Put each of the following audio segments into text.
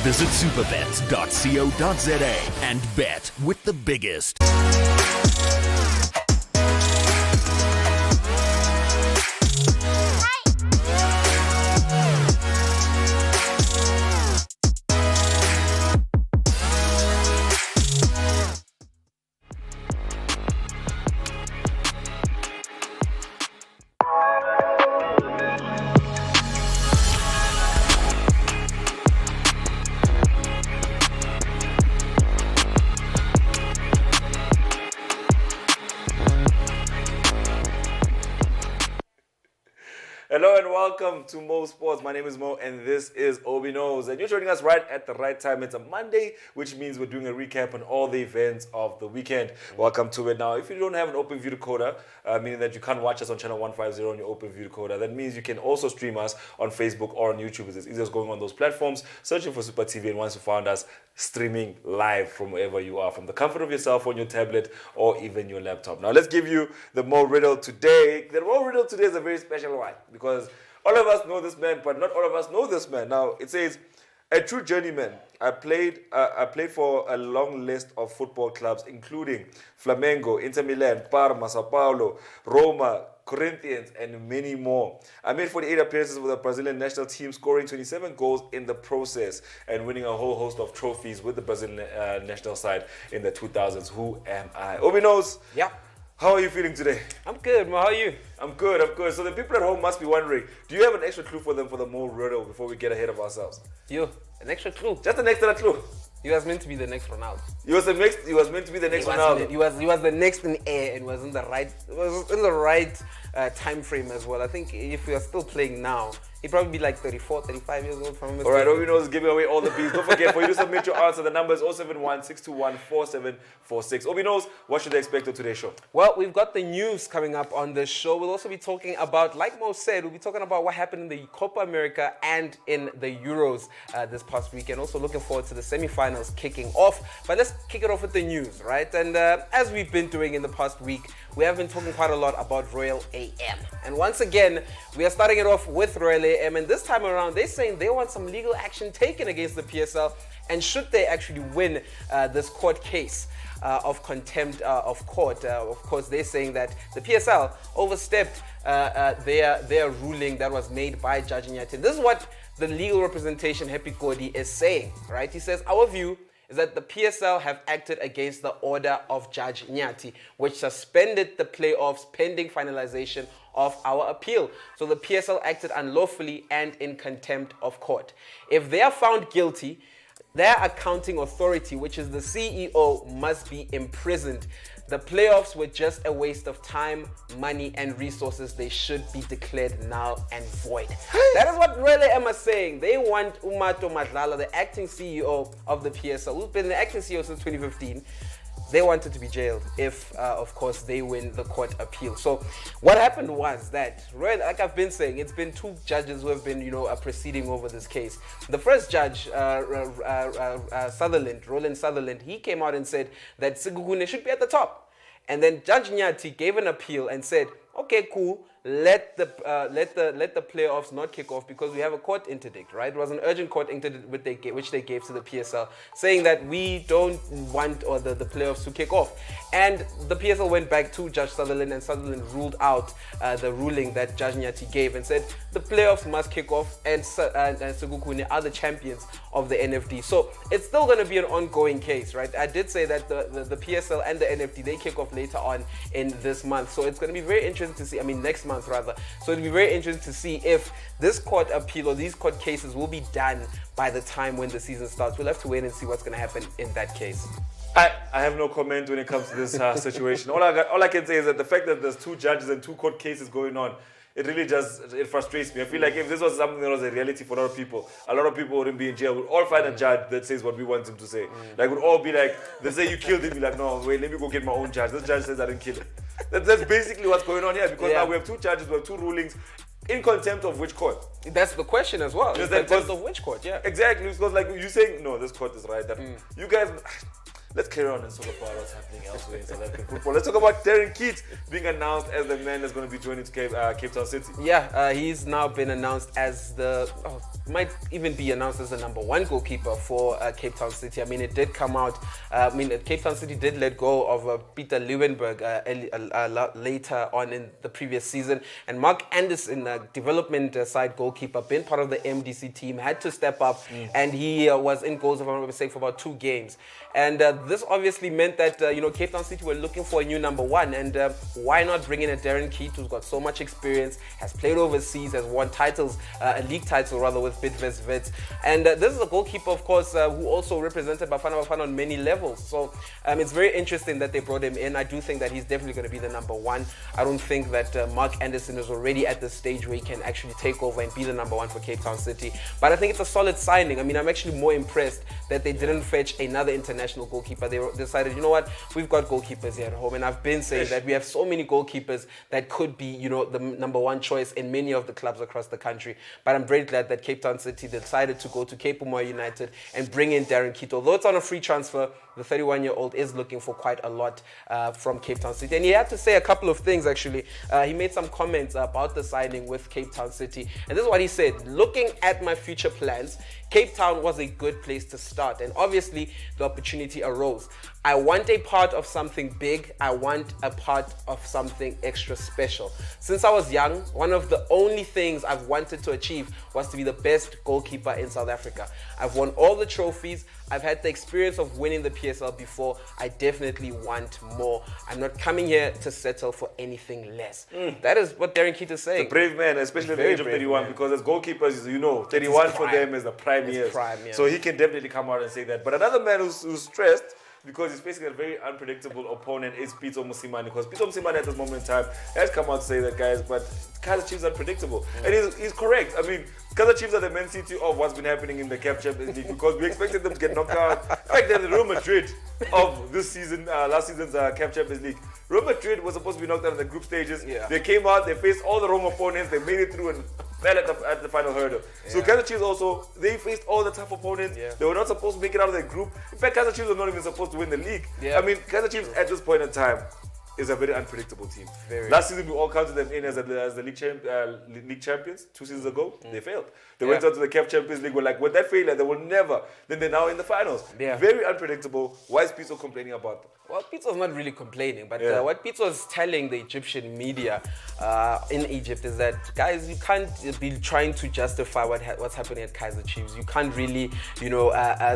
Visit superbets.co.za and bet with the biggest. Hello and welcome to Mo Sports. My name is Mo and this is OB.KNOWS. And you're joining us right at the right time. It's a Monday, which means we're doing a recap on all the events of the weekend. Welcome to it. Now, if you don't have an OpenView decoder, meaning that you can't watch us on channel 150 on your OpenView decoder, that means you can also stream us on Facebook or on YouTube. It's as easy as going on those platforms, searching for Supa TV, and once you found us, streaming live from wherever you are, from the comfort of your cell phone, your tablet, or even your laptop. Now, let's give you the Mo riddle today. The Mo riddle today is a very special one because all of us know this man, but not all of us know this man. Now, it says, a true journeyman. I played for a long list of football clubs, including Flamengo, Inter Milan, Parma, Sao Paulo, Roma, Corinthians, and many more. I made 48 appearances with the Brazilian national team, scoring 27 goals in the process and winning a whole host of trophies with the Brazilian national side in the 2000s. Who am I? OB.KNOWS. Yeah. How are you feeling today? I'm good, Mo. How are you? I'm good. So the people at home must be wondering, do you have an extra clue for them for the Mo riddle before we get ahead of ourselves? You, an extra clue. Just an extra clue. You was meant to be the next Ronaldo. He was meant to be the next Ronaldo. He was the next in air and was in the right time frame as well. I think if we are still playing now, he'd probably be like 34, 35 years old. From all right, OB.KNOWS is giving away all the beats. Don't forget, for you to submit your answer, the number is 071-621-4746. OB.KNOWS, what should they expect of today's show? Well, we've got the news coming up on the show. We'll also be talking about, like Mo said, we'll be talking about what happened in the Copa America and in the Euros this past weekend. Also looking forward to the semi-finals kicking off. But let's kick it off with the news, right? And as we've been doing in the past week, we have been talking quite a lot about Royal AM. And once again, we are starting it off with Royal AM. And this time around, they're saying they want some legal action taken against the PSL. And should they actually win this court case of contempt of court, of course, they're saying that the PSL overstepped their ruling that was made by Judge Nyati. This is what the legal representation, Happy Kodi, is saying, right? He says, our view is that the PSL have acted against the order of Judge Nyati, which suspended the playoffs pending finalization of our appeal. So the PSL acted unlawfully and in contempt of court. If they are found guilty, their accounting authority, which is the CEO, must be imprisoned. The playoffs were just a waste of time, money, and resources. They should be declared null and void. That is what Royal AM are saying. They want Umato Madlala, the acting CEO of the PSL, who's been the acting CEO since 2015. They wanted to be jailed if, of course, they win the court appeal. So what happened was that, like I've been saying, it's been two judges who have been, proceeding over this case. The first judge, Roland Sutherland, he came out and said that Sigugune should be at the top. And then Judge Nyati gave an appeal and said, okay, cool, let the playoffs not kick off because we have a court interdict, right? It was an urgent court interdict which they gave to the PSL, saying that we don't want the playoffs to kick off. And the PSL went back to Judge Sutherland, and Sutherland ruled out the ruling that Judge Nyati gave and said the playoffs must kick off, and Segukune are the champions of the NFD. So it's still going to be an ongoing case, right? I did say that the PSL and the NFD, they kick off later on in this month. So it's going to be very interesting to see, next month rather. So it'll be very interesting to see if this court appeal or these court cases will be done by the time when the season starts. We'll have to wait and see what's going to happen in that case. I have no comment when it comes to this situation. All I can say is that the fact that there's two judges and two court cases going on, it really it frustrates me. I feel like if this was something that was a reality for a lot of people wouldn't be in jail. We'd all find a judge that says what we want him to say. Like, we'd all be like, they say you killed him, be like, no, wait, let me go get my own judge. This judge says I didn't kill him. That's basically what's going on here, because now we have two judges, we have two rulings. In contempt of which court? That's the question as well. In contempt of which court, yeah. Exactly, because like you saying, no, this court is right. That you guys, let's carry on and talk about what's happening elsewhere in South African football. Let's talk about Darren Keat being announced as the man that's going to be joining Cape Town City. Yeah, he's now been announced as might even be announced as the number one goalkeeper for Cape Town City. I mean, it did come out. Cape Town City did let go of Peter Leeuwenburg later on in the previous season, and Mark Anderson, development side goalkeeper, been part of the MDC team, had to step up, and he was in goals, if I'm not mistaken, for about 2 games. And this obviously meant that Cape Town City were looking for a new number one, and why not bring in a Darren Keat who's got so much experience, has played overseas, has won titles, a league title rather, with Bidvest Wits. And this is a goalkeeper, of course, who also represented Bafana Bafana on many levels. So it's very interesting that they brought him in. I do think that he's definitely going to be the number one. I don't think that Mark Anderson is already at the stage where he can actually take over and be the number one for Cape Town City. But I think it's a solid signing. I mean, I'm actually more impressed that they didn't fetch another international goalkeeper. They decided, you know what, we've got goalkeepers here at home, and I've been saying that we have so many goalkeepers that could be, the number one choice in many of the clubs across the country. But I'm very glad that Cape Town City decided to go to Cape Town United and bring in Darren Keat. Although it's on a free transfer, the 31-year-old is looking for quite a lot from Cape Town City. And he had to say a couple of things, actually. He made some comments about the signing with Cape Town City. And this is what he said: looking at my future plans, Cape Town was a good place to start. And obviously, the opportunity arose. I want a part of something big. I want a part of something extra special. Since I was young, one of the only things I've wanted to achieve was to be the best goalkeeper in South Africa. I've won all the trophies. I've had the experience of winning the PSL before. I definitely want more. I'm not coming here to settle for anything less. That is what Darren Keat is saying. A brave man, especially at the age of 31, because as goalkeepers, 31 for them is the prime years. So he can definitely come out and say that. But another man who's stressed, because he's facing a very unpredictable opponent, is Pitso Mosimane. Because Pitso Mosimane at this moment in time has come out to say that, guys, but Kaizer Chiefs are unpredictable. And he's correct. I mean, Kaizer Chiefs are the Man City of what's been happening in the CAF Champions League, because we expected them to get knocked out. In fact, they're the Real Madrid of this season, last season's CAF Champions League. Real Madrid was supposed to be knocked out in the group stages. Yeah. They came out, they faced all the wrong opponents, they made it through and fell at the final hurdle. Yeah. So Kaizer Chiefs also, they faced all the tough opponents. Yeah. They were not supposed to make it out of their group. In fact, Kaizer Chiefs were not even supposed to win the league. Yeah. I mean, Kaizer Chiefs at this point in time is a very unpredictable team. Last season, we all counted them in as the league champions. 2 seasons ago, they failed. They went out to the CAF Champions League. We're like, with that failure, they will never. Then they're now in the finals. Yeah. Very unpredictable. Why is Pitso complaining about them? Well, Pitso's not really complaining, but what Pitso is telling the Egyptian media in Egypt is that, guys, you can't be trying to justify what's happening at Kaizer Chiefs. You can't really,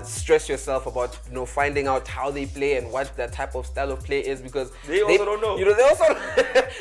stress yourself about, finding out how they play and what that type of style of play is, because they also don't know. They also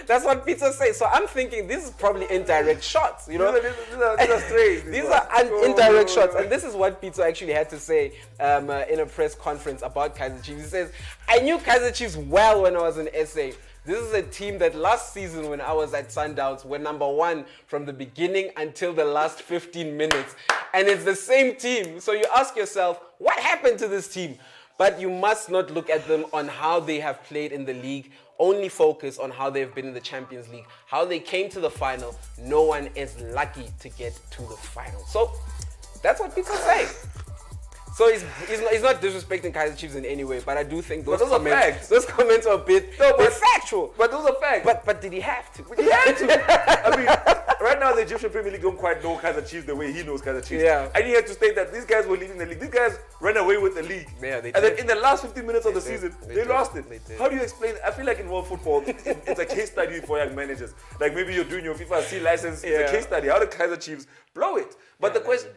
that's what Pitso says. So I'm thinking this is probably indirect shots. These are strays. These are indirect shots, and this is what Pitso actually had to say in a press conference about Kaizer Chiefs. He says, I knew Kaizer Chiefs well when I was in SA. This is a team that last season when I was at Sundowns were number one from the beginning until the last 15 minutes. And it's the same team. So you ask yourself, what happened to this team? But you must not look at them on how they have played in the league. Only focus on how they've been in the Champions League, how they came to the final. No one is lucky to get to the final. So that's what people say. So he's not disrespecting Kaizer Chiefs in any way, but I do think those comments are a bit factual. But those are facts. But did he have to? He had to. I mean, right now the Egyptian Premier League don't quite know Kaizer Chiefs the way he knows Kaizer Chiefs. Yeah. And he had to state that these guys were leaving the league. These guys ran away with the league. Yeah, they did. And then in the last 15 minutes of the season, they lost it. How do you explain it? I feel like in world football, it's a case study for young managers. Like maybe you're doing your FIFA C license, it's a case study. How did Kaizer Chiefs blow it? But the question...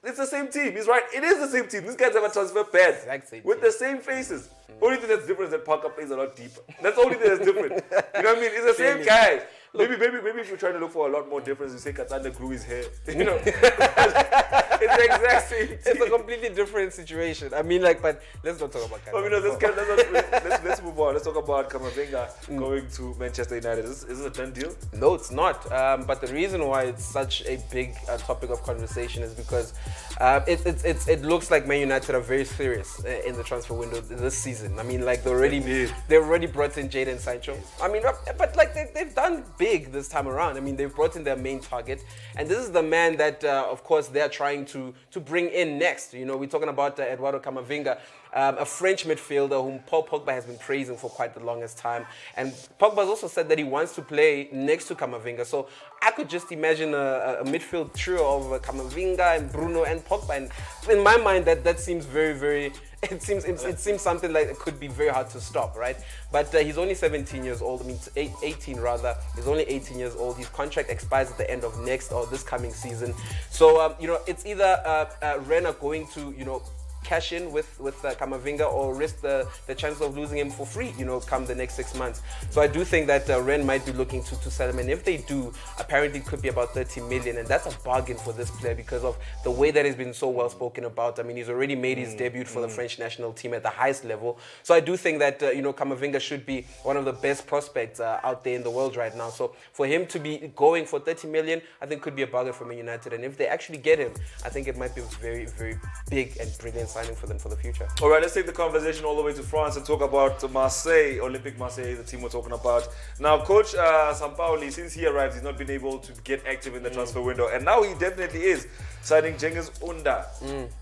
It's the same team. He's right. It is the same team. These guys have a transfer pad with the same faces. Only thing that's different is that Parker plays a lot deeper. That's the only thing that's different. You know what I mean? It's the same guy. Maybe if you're trying to look for a lot more difference, you say Katanda grew his hair. It's the exact same team. It's a completely different situation. I mean, but let's not talk about Katanda. Let's move on. Let's talk about Kamavinga going to Manchester United. Is this a done deal? No, it's not. But the reason why it's such a big topic of conversation is because it looks like Man United are very serious in the transfer window this season. I mean, they already brought in Jadon Sancho. I mean, but they've done big this time around. I mean, they've brought in their main target, and this is the man that, of course, they're trying to to bring in next. You know, we're talking about Eduardo Camavinga, a French midfielder whom Paul Pogba has been praising for quite the longest time. And Pogba's also said that he wants to play next to Camavinga. So I could just imagine a midfield trio of Camavinga and Bruno and Pogba. And in my mind, that seems very, very... It seems something like it could be very hard to stop, right? But he's only 17 years old. I mean, 18 rather. He's only 18 years old. His contract expires at the end of next or this coming season. So, you know, it's either Rennes going to, you know, cash in with Camavinga or risk the chance of losing him for free, you know, come the next 6 months. So I do think that Rennes might be looking to sell him, and if they do, apparently it could be about 30 million, and that's a bargain for this player because of the way that he's been so well spoken about. I mean, he's already made his debut for the French national team at the highest level. So I do think that, you know, Camavinga should be one of the best prospects out there in the world right now. So for him to be going for 30 million, I think could be a bargain for Man United, and if they actually get him, I think it might be a very, very big and brilliant signing for them for the future. All right, let's take the conversation all the way to France and talk about Marseille. Olympic Marseille, the team we're talking about. Now, Coach Sampaoli, since he arrived, he's not been able to get active in the transfer window, and now he definitely is signing Cengiz Ünder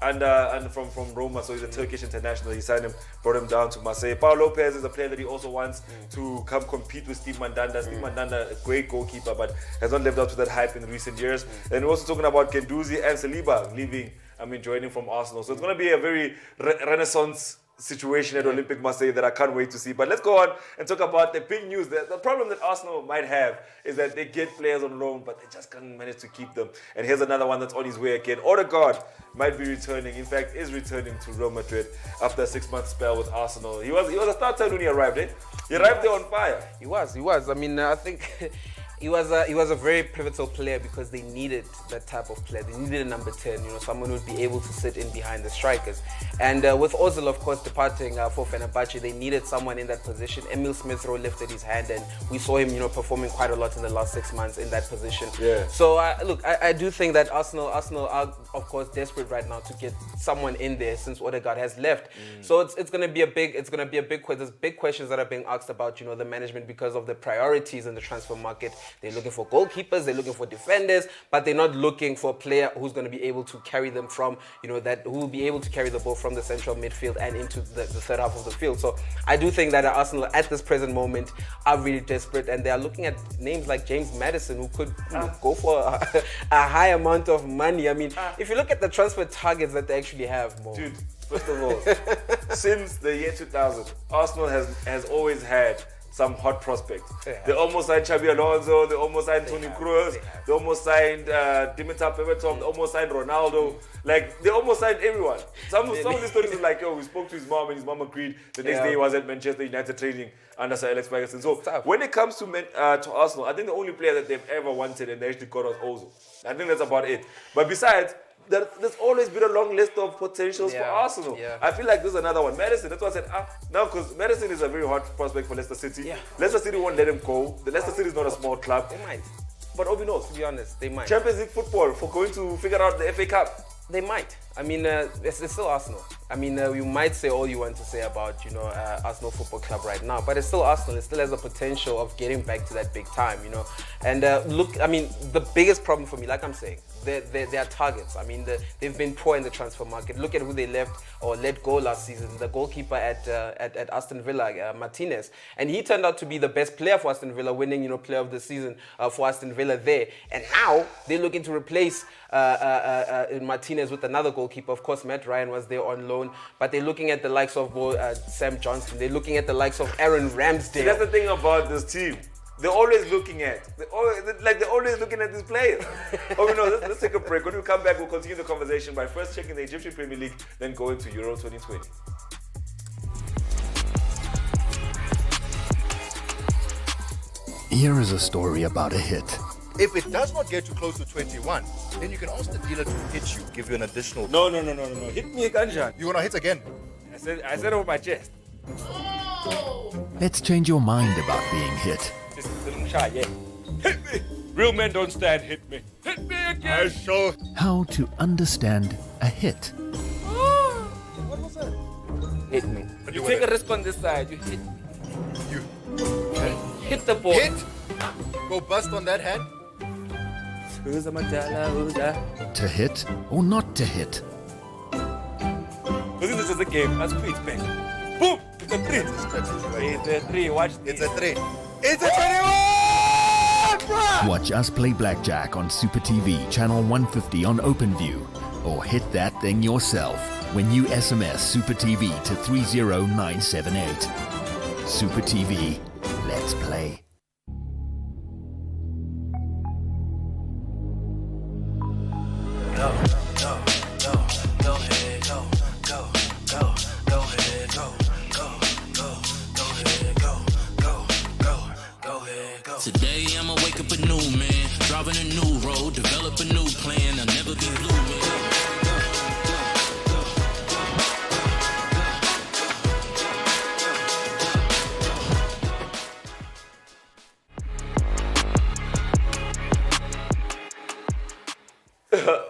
and from Roma, so he's a Turkish international. He signed him, brought him down to Marseille. Paul Lopez is a player that he also wants to come compete with Steve Mandanda. Steve Mandanda, a great goalkeeper, but has not lived up to that hype in recent years. And we're also talking about Guendouzi and Saliba leaving, joining from Arsenal. So it's going to be a very renaissance situation at Olympic Marseille that I can't wait to see. But let's go on and talk about the big news. The problem that Arsenal might have is that they get players on loan, but they just can't manage to keep them. And here's another one that's on his way again. Odegaard might be returning. In fact, is returning to Real Madrid after a 6-month spell with Arsenal. He was a starter when he arrived, eh? He arrived there on fire. He was. I mean, I think... He was a very pivotal player because they needed that type of player. They needed a number 10, you know, someone who would be able to sit in behind the strikers. And with Ozil, of course, departing for Fenerbahce, they needed someone in that position. Emil Smith-Rowe lifted his hand, and we saw him, you know, performing quite a lot in the last 6 months in that position. Yeah. So look, I do think that Arsenal are, of course, desperate right now to get someone in there since Odegaard has left. So it's going to be a big there's big questions that are being asked about, you know, the management because of the priorities in the transfer market. They're looking for goalkeepers, they're looking for defenders, but they're not looking for a player who's going to be able to carry them from, you know, who will be able to carry the ball from the central midfield and into the third half of the field. So I do think that Arsenal at this present moment are really desperate, and they are looking at names like James Maddison, who could go for a high amount of money. I mean, if you look at the transfer targets that they actually have, Mo. Dude, first of all, since the year 2000, Arsenal has always had some hot prospects. They almost signed Xabi Alonso, they almost signed Toni Kroos, they almost signed Dimitar Berbatov, they almost signed Ronaldo. Like, they almost signed everyone. Some of the stories are like, yo, we spoke to his mom and his mom agreed. The next day he was at Manchester United training under Sir Alex Ferguson. So when it comes to Arsenal, I think the only player that they've ever wanted and they actually got was Ozil. I think that's about it. But besides, there's always been a long list of potentials for Arsenal. I feel like this is another one. Madison, that's why I said, now because Madison is a very hot prospect for Leicester City. Leicester City won't let him go. The Leicester City is not a small club. They might. But OB knows. To be honest, they might. Champions League football for going to figure out the FA Cup. They might. I mean, it's still Arsenal. I mean, you might say all you want to say about, you know, Arsenal Football Club right now, but it's still Arsenal. It still has the potential of getting back to that big time, you know. And look, I mean, the biggest problem for me, like I'm saying, they are targets. I mean, they've been poor in the transfer market. Look at who they left or let go last season. The goalkeeper at Aston Villa, Martinez, and he turned out to be the best player for Aston Villa, winning, you know, Player of the Season for Aston Villa there. And now they're looking to replace Martinez with another goalkeeper. Of course, Matt Ryan was there on loan, but they're looking at the likes of Sam Johnson. They're looking at the likes of Aaron Ramsdale. See, that's the thing about this team. They're always looking at these players. Let's take a break. When we come back, we'll continue the conversation by first checking the Egyptian Premier League, then go into Euro 2020. Here is a story about a hit. If it does not get you close to 21, then you can ask the dealer to hit you, give you an additional. No. Hit me, Kanjan. You want to hit again? I said it with my chest. Let's change your mind about being hit. Hit me. Real men don't stand. Hit me. Hit me again. I sure. How to understand a hit. What was that? Hit me. You take a risk on this side. You hit. You Hit the ball. hit. Go bust on that hand. Who's a Madala? Who's that? To hit or not to hit? This is just a game. That's quick, bang. Boom! It's a 3. It's a 3. Watch this. It's a 3. It's a 21! Bruh! Watch us play blackjack on Super TV, channel 150 on OpenView, or hit that thing yourself when you SMS Super TV to 30978. Super TV, let's play. Today I'ma wake up a new man, driving a new road, develop a new plan. I'll never be blue, man.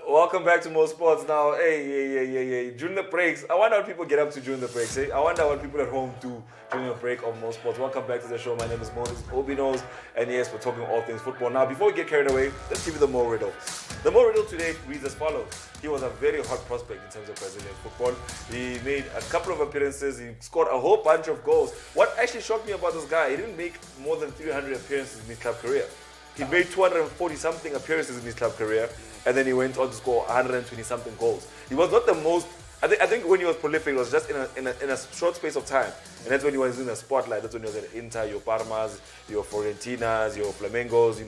Welcome back to More Sports now. Hey. During the breaks, I wonder what people get up to during the breaks. I wonder what people at home do during a break of More Sports. Welcome back to the show. My name is Mo, this is OB.KNOWS, and yes, we're talking all things football. Now, before we get carried away, let's give you the Mo riddle. The Mo riddle today reads as follows. He was a very hot prospect in terms of Brazilian football. He made a couple of appearances. He scored a whole bunch of goals. What actually shocked me about this guy, he didn't make more than 300 appearances in his club career. He made 240-something appearances in his club career, and then he went on to score 120-something goals. He was not the most. I think when he was prolific, it was just in a short space of time, and that's when he was in the spotlight. That's when he was at Inter, your Parmas, your Fiorentinas, your Flamengos.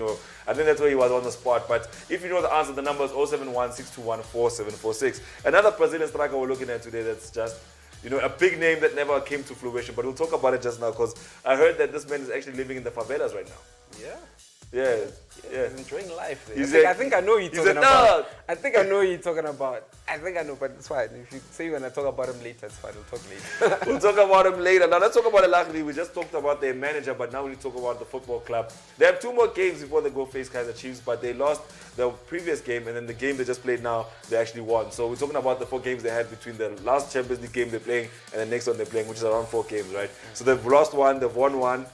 I think that's where he was on the spot. But if you know the answer, the number is 071-621-4746. Another Brazilian striker we're looking at today that's just a big name that never came to fruition. But we'll talk about it just now because I heard that this man is actually living in the favelas right now. Yeah. Yeah. He's enjoying life. I He's think I know who you're talking about. I think I know who you're talking about. I think I know, but it's fine. If you say you're going to talk about him later, it's fine. We'll talk later. We'll talk about him later. Now let's talk about Al Ahly. We just talked about their manager, but now we need to talk about the football club. They have 2 more games before they go face Kaizer Chiefs, but they lost the previous game, and then the game they just played now, they actually won. So we're talking about the 4 games they had between the last Champions League game they're playing and the next one they're playing, which is around 4 games, right? So they've lost 1, they've won 1.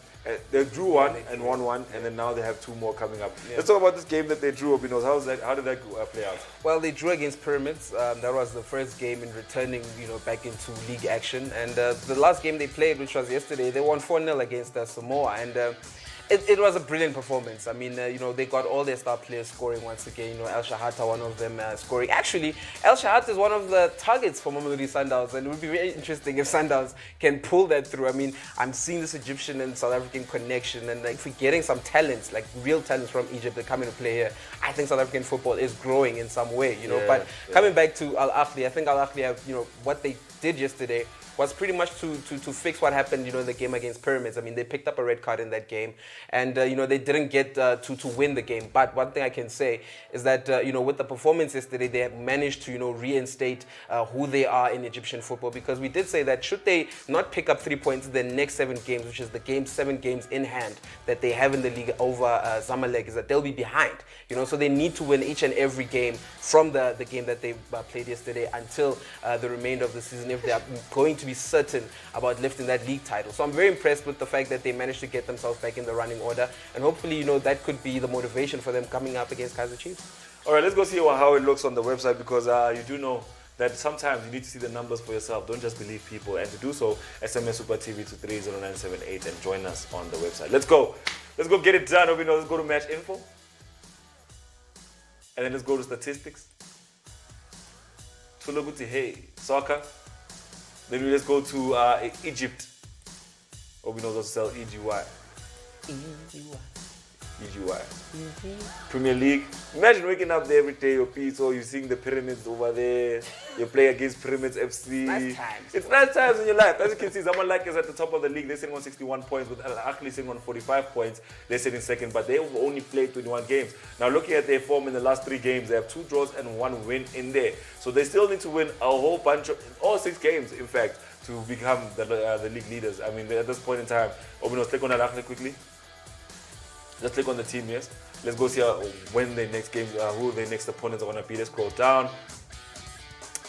They drew 1 and won 1, and then now they have 2 more coming up. Let's talk about this game that they drew. How did that play out? Well, they drew against Pyramids. That was the first game in returning, back into league action. And the last game they played, which was yesterday, they won 4-0 against Samoa. And it was a brilliant performance. I mean, they got all their star players scoring once again. El Shahata, one of them, scoring. Actually, El Shahata is one of the targets for Mamelodi Sundowns, and it would be very interesting if Sundowns can pull that through. I mean, I'm seeing this Egyptian and South African connection, and if we're getting some talents, like real talents from Egypt that come into play here, I think South African football is growing in some way, But coming back to Al Ahly, I think Al Ahly have, what they did yesterday was pretty much to fix what happened, in the game against Pyramids. I mean, they picked up a red card in that game, and they didn't get to win the game. But one thing I can say is that with the performance yesterday, they have managed to reinstate who they are in Egyptian football. Because we did say that should they not pick up 3 points in the next 7 games, which is the 7 games in hand that they have in the league over Zamalek, is that they'll be behind. So they need to win each and every game from the game that they played yesterday until the remainder of the season if they are going to be certain about lifting that league title. So I'm very impressed with the fact that they managed to get themselves back in the running order, and hopefully that could be the motivation for them coming up against Kaizer Chiefs. All right, let's go see how it looks on the website, because you do know that sometimes you need to see the numbers for yourself. Don't just believe people. And to do so, SMS Super TV to 30978 and join us on the website. Let's go get it done. Let's go to match info, and then let's go to statistics. Hey, soccer. Then we just go to Egypt. We know those sell EGY. Premier League. Imagine waking up there every day, you're seeing the Pyramids over there. You play against Pyramids FC. Nice times. It's nice times in your life. As you can see, Zamalek is at the top of the league. They're sitting on 61 points, with Al Ahly sitting on 45 points. They're sitting second, but they've only played 21 games. Now, looking at their form in the last 3 games, they have 2 draws and 1 win in there. So they still need to win a whole bunch of, all 6 games, in fact, to become the league leaders. I mean, at this point in time, click on Al Ahly quickly. Just click on the team, yes. Let's go see when the next game, who the next opponents are going to be. Let's scroll down.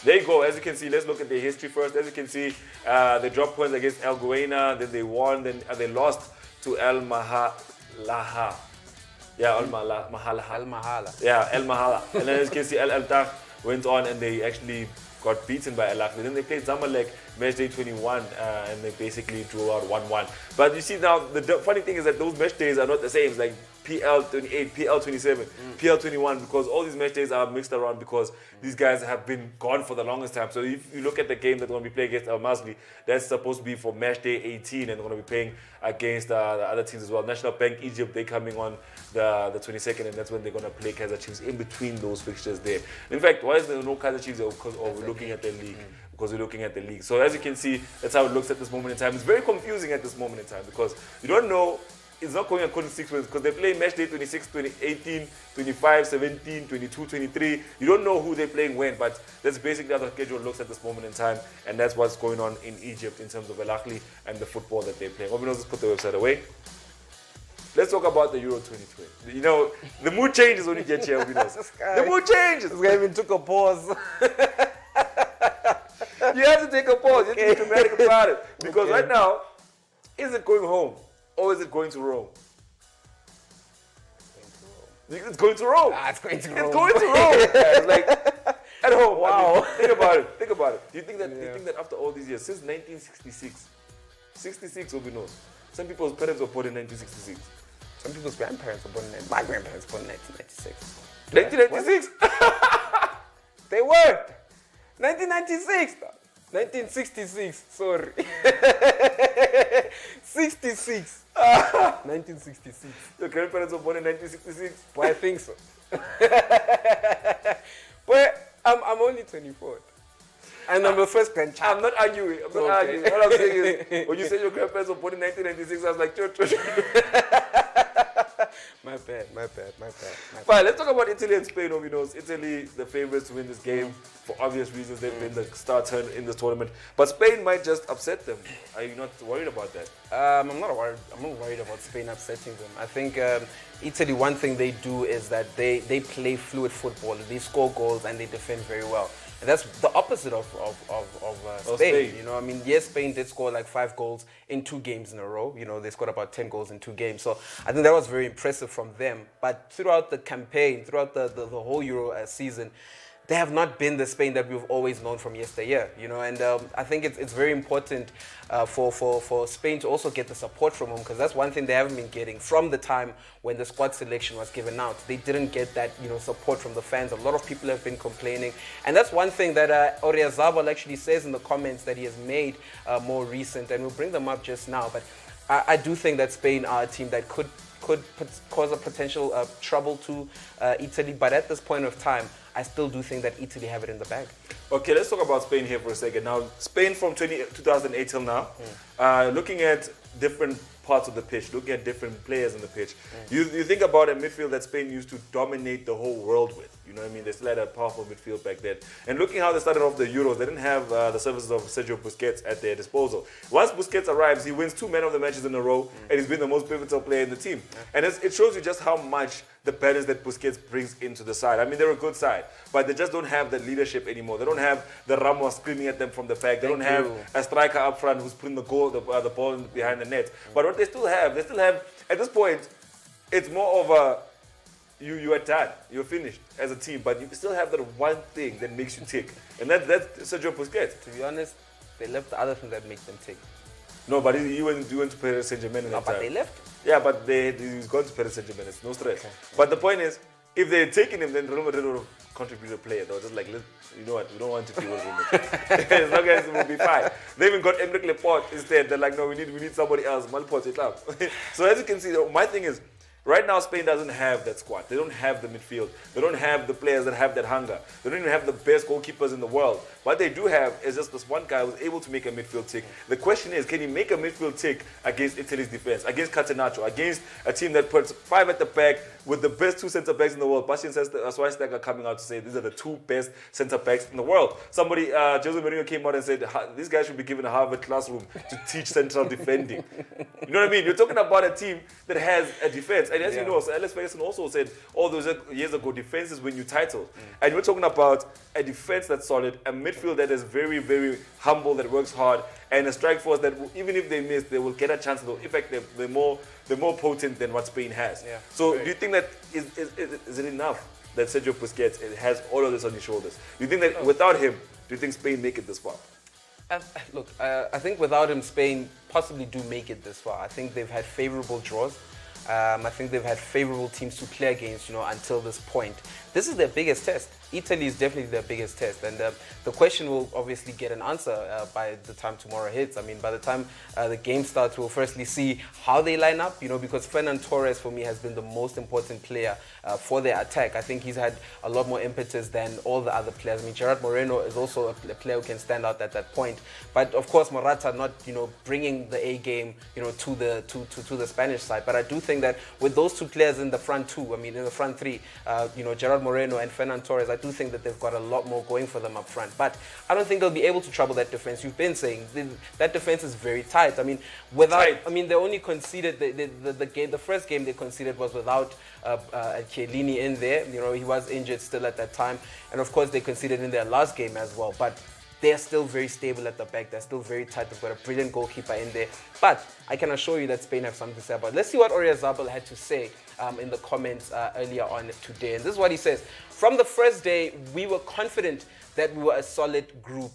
There you go. As you can see, let's look at their history first. As you can see, they dropped points against El Guaina, then they won, then they lost to El Mahalaha. Yeah, Mahala. Al Mahala. Yeah, El Mahala. And then as you can see, El Tah went on and they actually got beaten by Al Ahly. Then they played Zamalek match day 21 and they basically drew out 1-1. But you see now, the funny thing is that those match days are not the same. It's like PL 28, PL 27, PL 21, because all these match days are mixed around because these guys have been gone for the longest time. So if you look at the game that's going to be played against Al Masri, that's supposed to be for match day 18 and they're going to be playing against the other teams as well. National Bank Egypt, they're coming on the 22nd and that's when they're going to play Kaizer Chiefs in between those fixtures there. In fact, why is there no Kaizer Chiefs? Because we're looking at the league. Because we're looking at the league. So as you can see, that's how it looks at this moment in time. It's very confusing at this moment in time because you don't know. It's not going according to sequence because they play match day 26, 18, 25, 17, 22, 23. You don't know who they're playing when, but that's basically how the schedule looks at this moment in time, and that's what's going on in Egypt in terms of Al Ahly and the football that they're playing. Obi knows, let's put the website away. Let's talk about the Euro 2020. You know, the mood changes when you get here, Obi knows. The mood changes. This guy even took a pause. You have to take a pause. You have to be dramatic about it. Because right now, is it going home or is it going to Rome? It's going to Rome. It's going to Rome. It's going to Rome. It's like at home. Wow. I mean, think about it. Think about it. Do you think that after all these years, since 1966, 66 Obi knows. Some people's parents were born in 1966. Some people's grandparents were born in my grandparents were born in 1996. 1996? They were. 1996. 1966. Sorry. 66. 1966. Your grandparents were born in 1966? Well, I think so. But I'm only 24. And I'm the first grandchild. I'm not arguing. I'm not arguing. What I'm saying is, when you said your grandparents were born in 1996, I was like, My bad. Fine, let's talk about Italy and Spain. Obi knows Italy, the favorites to win this game for obvious reasons. They've been the star turn in this tournament. But Spain might just upset them. Are you not worried about that? I'm not worried. I'm not worried about Spain upsetting them. I think Italy, one thing they do is that they play fluid football. They score goals and they defend very well. And that's the opposite of Spain. You know, I mean, yes, Spain did score like 5 goals in 2 games in a row. You know, they scored about 10 goals in 2 games. So I think that was very impressive from them. But throughout the campaign, throughout the whole Euro season, they have not been the Spain that we've always known from yesteryear, you know, and I think it's very important for Spain to also get the support from home, because that's one thing they haven't been getting from the time when the squad selection was given out. They didn't get that, you know, support from the fans. A lot of people have been complaining, and that's one thing that Oryazabal actually says in the comments that he has made more recent, and we'll bring them up just now. But I do think that Spain are a team that could cause a potential trouble to Italy, but at this point of time, I still do think that Italy have it in the bag. Okay, let's talk about Spain here for a second. Now, Spain from 2008 till now, looking at different parts of the pitch, looking at different players in the pitch, you think about a midfield that Spain used to dominate the whole world with. You know what I mean? They still had a powerful midfield back then. And looking how they started off the Euros, they didn't have the services of Sergio Busquets at their disposal. Once Busquets arrives, he wins 2 men of the matches in a row, and he's been the most pivotal player in the team. And it shows you just how much the balance that Busquets brings into the side. I mean, they're a good side, but they just don't have the leadership anymore. They don't have the Ramos screaming at them from the back. They don't have a striker up front who's putting the ball behind the net. But what they still have, at this point, it's more of a, you are done, you're finished as a team, but you still have that one thing that makes you tick, and that's Sergio Busquets. To be honest, they left the other thing that makes them tick. No, but you went to Paris Saint-Germain in that time. But they left? Yeah, but he's gone to Paris Saint-Germain, it's no stress. Okay. But the point is, if they had taken him, then Real Madrid would have contributed a player. They were just like, you know what, we don't want to deal with him. As long as it will be fine. They even got Emerick Laporte instead. They're like, no, we need somebody else. Malporte it up. So as you can see, my thing is, right now, Spain doesn't have that squad. They don't have the midfield. They don't have the players that have that hunger. They don't even have the best goalkeepers in the world. What they do have is just this one guy who's able to make a midfield tick. The question is, can he make a midfield tick against Italy's defense, against Catenaccio, against a team that puts 5 at the back with the best 2 centre-backs in the world? Bastian Schweinsteiger coming out to say these are the 2 best centre-backs in the world. Somebody, Jose Mourinho came out and said, these guys should be given a Harvard classroom to teach central defending. You know what I mean? You're talking about a team that has a defense. And as you know, so Alex Ferguson also said all those years ago, defense is when you title. And we're talking about a defense that's solid, a midfield that is very, very humble, that works hard, and a strike force that even if they miss, they will get a chance. In fact, they're they're more potent than what Spain has. Yeah, So great. do you think that is it enough that Sergio Busquets has all of this on his shoulders? Do you think that without him, do you think Spain make it this far? Look, I think without him, Spain possibly do make it this far. I think they've had favorable draws. I think they've had favorable teams to play against, until this point. This is their biggest test. Italy is definitely their biggest test, and the question will obviously get an answer by the time tomorrow hits. I mean, by the time the game starts, we'll firstly see how they line up, because Fernand Torres for me has been the most important player for their attack. I think he's had a lot more impetus than all the other players. I mean, Gerard Moreno is also a player who can stand out at that point, but of course Morata not, bringing the A game, to the Spanish side. But I do think that with those two players in the front two, I mean, in the front three, Gerard Moreno and Fernand Torres, I do think that they've got a lot more going for them up front. But I don't think they'll be able to trouble that defense. You've been saying that defense is very tight. I mean, they only conceded the first game they conceded was without Chiellini in there. He was injured still at that time, and of course they conceded in their last game as well. But they're still very stable at the back. They're still very tight. They've got a brilliant goalkeeper in there. But I can assure you that Spain have something to say about it. Let's see what Oyarzabal had to say in the comments earlier on today. And this is what he says. From the first day, we were confident that we were a solid group,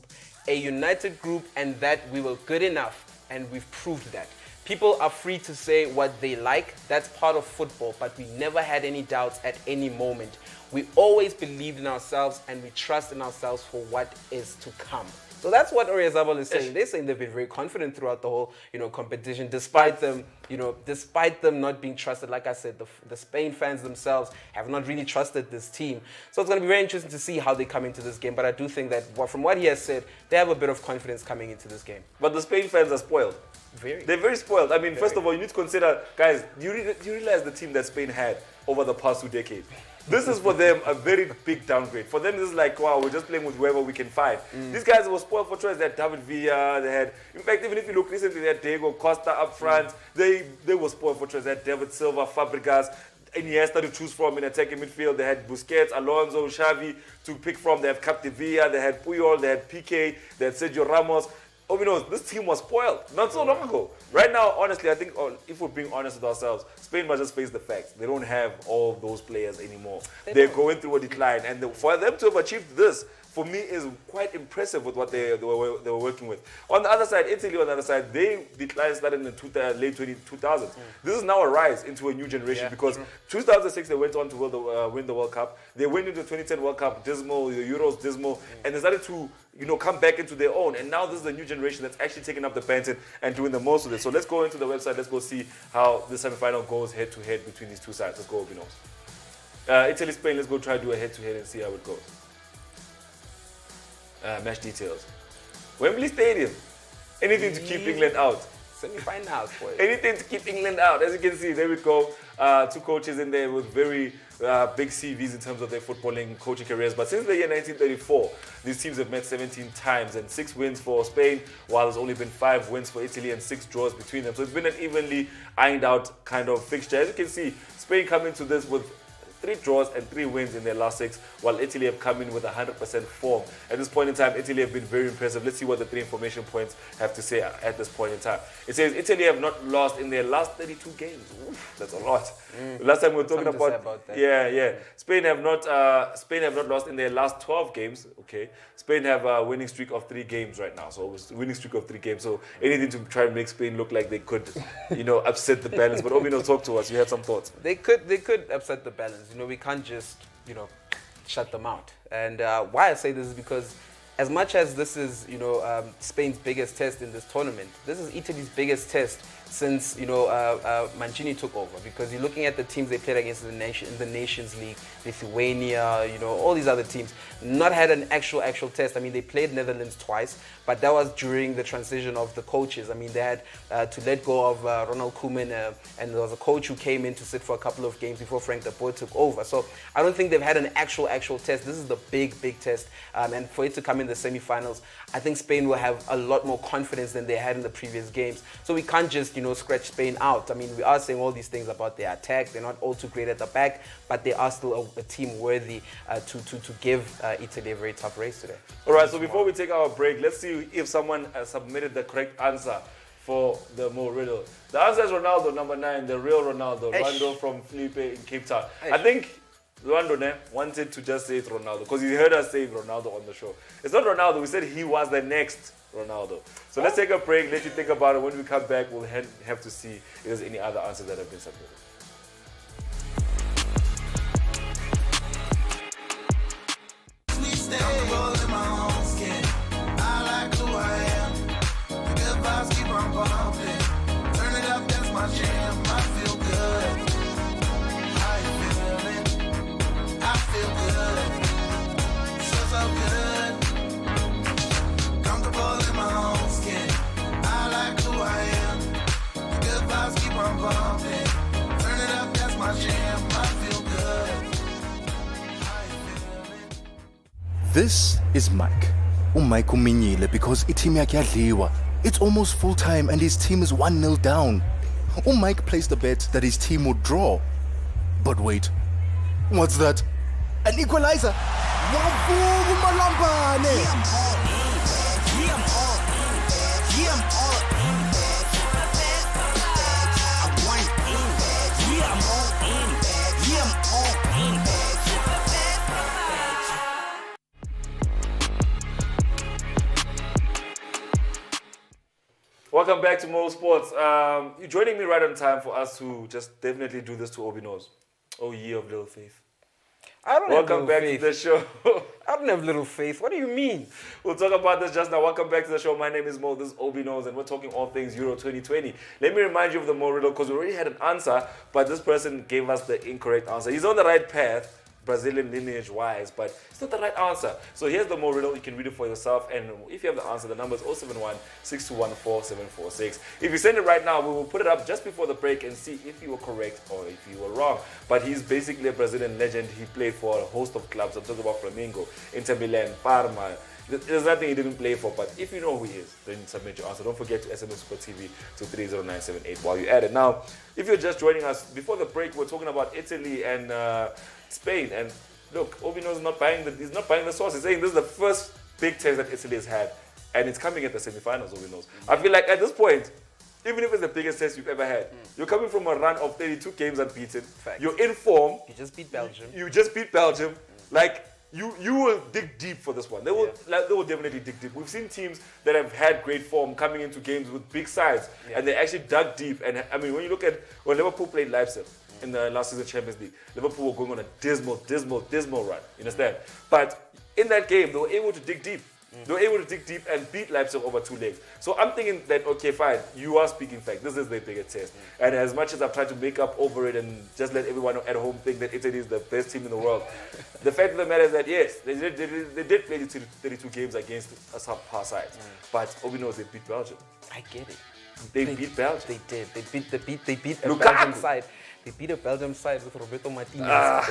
a united group, and that we were good enough. And we've proved that. People are free to say what they like. That's part of football. But we never had any doubts at any moment. We always believed in ourselves and we trust in ourselves for what is to come. So that's what Oyarzabal is saying. They're saying they've been very confident throughout the whole, competition, despite them not being trusted. Like I said, the Spain fans themselves have not really trusted this team. So it's going to be very interesting to see how they come into this game. But I do think that from what he has said, they have a bit of confidence coming into this game. But the Spain fans are spoiled. They're very spoiled. I mean, first of all, you need to consider, guys, do you realize the team that Spain had over the past 2 decades? This is for them a very big downgrade. For them, this is like, wow, we're just playing with whoever we can find. These guys were spoiled for choice. They had David Villa. They had, in fact, even if you look recently, they had Diego Costa up front. They were spoiled for choice. They had David Silva, Fabregas, Iniesta to choose from in attacking midfield. They had Busquets, Alonso, Xavi to pick from. They have Capdevilla. They had Puyol. They had Piqué. They had Sergio Ramos. This team was spoiled not so long ago. Right now, honestly, I think if we're being honest with ourselves, Spain must just face the facts. They don't have all those players anymore. They're going through a decline. And for them to have achieved this, for me, is quite impressive with what they were working with. On the other side, Italy, they declined starting in the late 2000s. This is now a rise into a new generation because 2006 they went on to win the World Cup. They went into the 2010 World Cup dismal, the Euros dismal, and they started to come back into their own. And now this is the new generation that's actually taking up the baton and doing the most of it. So let's go into the website. Let's go see how the semi-final goes head-to-head between these two sides. Let's go, OB.KNOWS. Italy, Spain, let's go try to do a head-to-head and see how it goes. Match details. Wembley Stadium. Anything to keep England out. Semi-finals, boy. Anything to keep England out. As you can see, there we go. Two coaches in there with very big CVs in terms of their footballing coaching careers. But since the year 1934, these teams have met 17 times and 6 wins for Spain, while there's only been 5 wins for Italy and 6 draws between them. So it's been an evenly ironed out kind of fixture. As you can see, Spain come into this with 3 draws and 3 wins in their last 6, while Italy have come in with 100% form. At this point in time, Italy have been very impressive. Let's see what the 3 information points have to say at this point in time. It says Italy have not lost in their last 32 games. Oof, that's a lot. Last time we were talking about that. Yeah. Spain have not lost in their last 12 games. Okay, Spain have a winning streak of 3 games right now. So it's a winning streak of 3 games. So anything to try and make Spain look like they could, upset the balance. But Obino, talk to us. You had some thoughts. They could upset the balance. We can't just, shut them out. And why I say this is because as much as this is, Spain's biggest test in this tournament, this is Italy's biggest test since, Mancini took over. Because you're looking at the teams they played against in the Nations League, Lithuania, all these other teams, not had an actual test. I mean, they played Netherlands twice, but that was during the transition of the coaches. I mean, they had to let go of Ronald Koeman, and there was a coach who came in to sit for a couple of games before Frank de Boer took over. So I don't think they've had an actual test. This is the big test. And for it to come in the semi-finals, I think Spain will have a lot more confidence than they had in the previous games. So we can't just, scratch Spain out. I mean, we are saying all these things about their attack. They're not all too great at the back, but they are still a team worthy to give Italy a very tough race today. All right, so before we take our break, let's see if someone submitted the correct answer for the Mo riddle? The answer is Ronaldo, number 9, the real Ronaldo. Eish. Rondo from Felipe in Cape Town. Eish. I think Rondo wanted to just say it's Ronaldo because he heard us saying Ronaldo on the show. It's not Ronaldo. We said he was the next Ronaldo. So let's take a break, let you think about it. When we come back, we'll have to see if there's any other answers that have been submitted. This is Mike. Mike uminyile because iteam yakhe yadliwa. It's almost full time and his team is 1-0 down. Mike placed a bet that his team would draw. But wait, what's that? An equalizer! Wavuka uMalambane! Welcome back to Mo Sports. You're joining me right on time for us to just definitely do this to OB.KNOWS. Oh, ye of little faith. I don't Welcome have back little to faith. the show. I don't have little faith. What do you mean? We'll talk about this just now. Welcome back to the show. My name is Mo. This is OB.KNOWS, and we're talking all things Euro 2020. Let me remind you of the Mo riddle because we already had an answer, but this person gave us the incorrect answer. He's on the right path, Brazilian lineage-wise, but it's not the right answer. So here's the Mo riddle. You can read it for yourself, and if you have the answer, the number is 071-6214-746. If you send it right now, we will put it up just before the break and see if you were correct or if you were wrong. But he's basically a Brazilian legend. He played for a host of clubs. I'm talking about Flamengo, Inter Milan, Parma. There's nothing he didn't play for, but if you know who he is, then submit your answer. Don't forget to SMS Supa TV to 30978 while you're at it. Now, if you're just joining us, before the break, we're talking about Italy and Spain. And look, OB.KNOWS is not buying the sauce. He's saying this is the first big test that Italy has had, and it's coming at the semi-finals, OB.KNOWS. I feel like at this point, even if it's the biggest test you've ever had, you're coming from a run of 32 games unbeaten. Facts. You're in form. You just beat Belgium. You just beat Belgium. Like, you will dig deep for this one. They will definitely dig deep. We've seen teams that have had great form coming into games with big sides, and they actually dug deep. And I mean, when you look at when Liverpool played Leipzig in the last season Champions League, Liverpool were going on a dismal run. You understand? But in that game, they were able to dig deep. They were able to dig deep and beat Leipzig over 2 legs. So I'm thinking that, okay, fine, you are speaking fact. This is the biggest test. And as much as I've tried to make up over it and just let everyone at home think that Italy is the best team in the world, the fact of the matter is that, yes, they did play 32 games against a subpar side. But OB.KNOWS, they beat Belgium. I get it. They beat Belgium. They did. They beat a Lukaku. Belgium side. They beat a Belgium side with Roberto Martinez.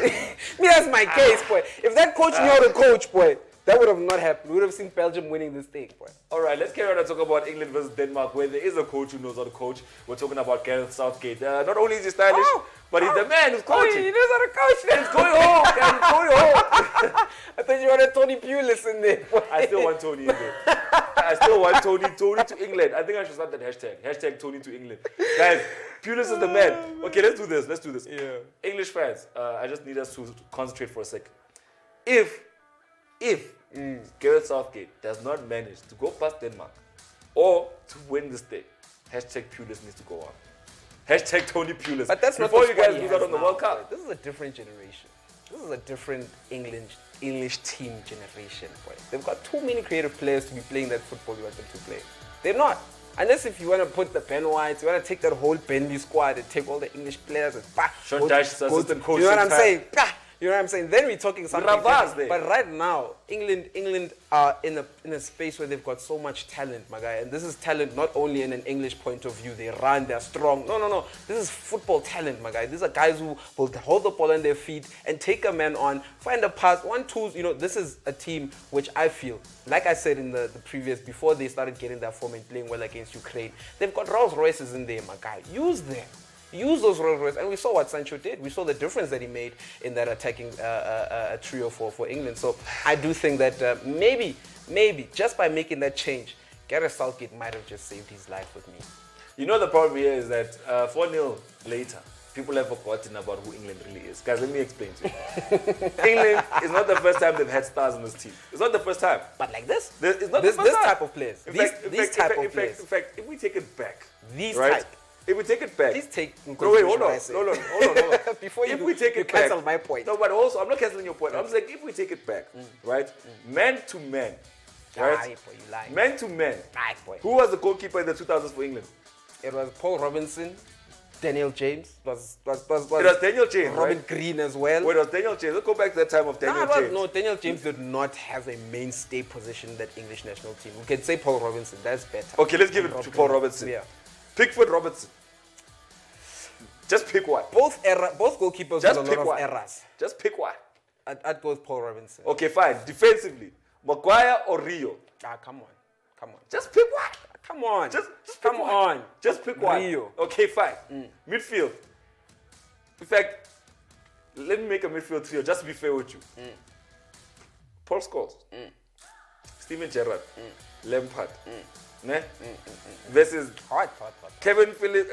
Me, that's my case, boy. If that coach knew how to coach, boy, that would have not happened. We would have seen Belgium winning this thing, boy. All right, let's carry on and talk about England versus Denmark, where there is a coach who knows how to coach. We're talking about Gareth Southgate. Not only is he stylish, but he's the man who's coaching. He knows how to coach. He's going home, guys. He's going home. I thought you wanted Tony Pulis in there, boy. I still want Tony in there. I still want Tony to England. I think I should start that hashtag. Hashtag Tony to England. Guys, Pulis is the man. Okay, let's do this. Yeah. English fans, I just need us to concentrate for a second. If Gareth Southgate does not manage to go past Denmark or to win this thing, hashtag Pulis needs to go on. Hashtag Tony Pulis. But that's not before the you guys squad he lose out has on the now, World Cup. boy. This is a different generation. This is a different English team generation, boy. They've got too many creative players to be playing that football you want them to play. They're not. Unless if you want to put the Ben Whites, you want to take that whole Bendy squad and take all the English players and Sean Dyche's assistant coach. You know what I'm Sam. saying? You know what I'm saying? Then we're talking something Ravaz different. there. But right now, England are in a space where they've got so much talent, my guy. And this is talent not only in an English point of view. They run, they're strong. No. This is football talent, my guy. These are guys who will hold the ball on their feet and take a man on, find a pass, 1-2. You know, this is a team which I feel, like I said in the previous, before they started getting their form and playing well against Ukraine, they've got Rolls Royces in there, my guy. Use them. Use those Rolls Royces. And we saw what Sancho did. We saw the difference that he made in that attacking trio for England. So I do think that maybe, just by making that change, Gareth Southgate might have just saved his life with me. You know the problem here is that 4-0 later, people have forgotten about who England really is. Guys, let me explain to you. England is not the first time they've had stars on this team. It's not the first time. But like this? It's not This the first time. type of players. These type of players. In fact, if we take it back, These right? type. If we take it back, Please take no, wait, hold on, consideration what I say. hold on. Before If you, we take you it back, cancel my point. No, but also I'm not canceling your point. I'm saying if we take it back, right, man to man, right, Aye, boy, you lying. man to man. Aye, boy. Who was the goalkeeper in the 2000s for England? It was Paul Robinson, Daniel James, was It was Daniel James, Robin right? Green as well. Wait, it was Daniel James. Let's go back to that time of Daniel James. No, Daniel James did not have a mainstay position in that English national team. We can say Paul Robinson, that's better. Okay, let's give it to Paul Robertson. Yeah. Pickford Robertson. Just pick one. Both goalkeepers Just with a pick lot one. of errors. Just pick one. I'd go with Paul Robinson. Okay, fine. Defensively, Maguire or Rio? Come on. Just pick one. Come on. Just come pick one. on. Just pick one. Rio. Okay, fine. Midfield. In fact, let me make a midfield trio just to be fair with you. Paul Scholes, Steven Gerrard, Lampard, ne? Versus Hot. Kevin Phillips,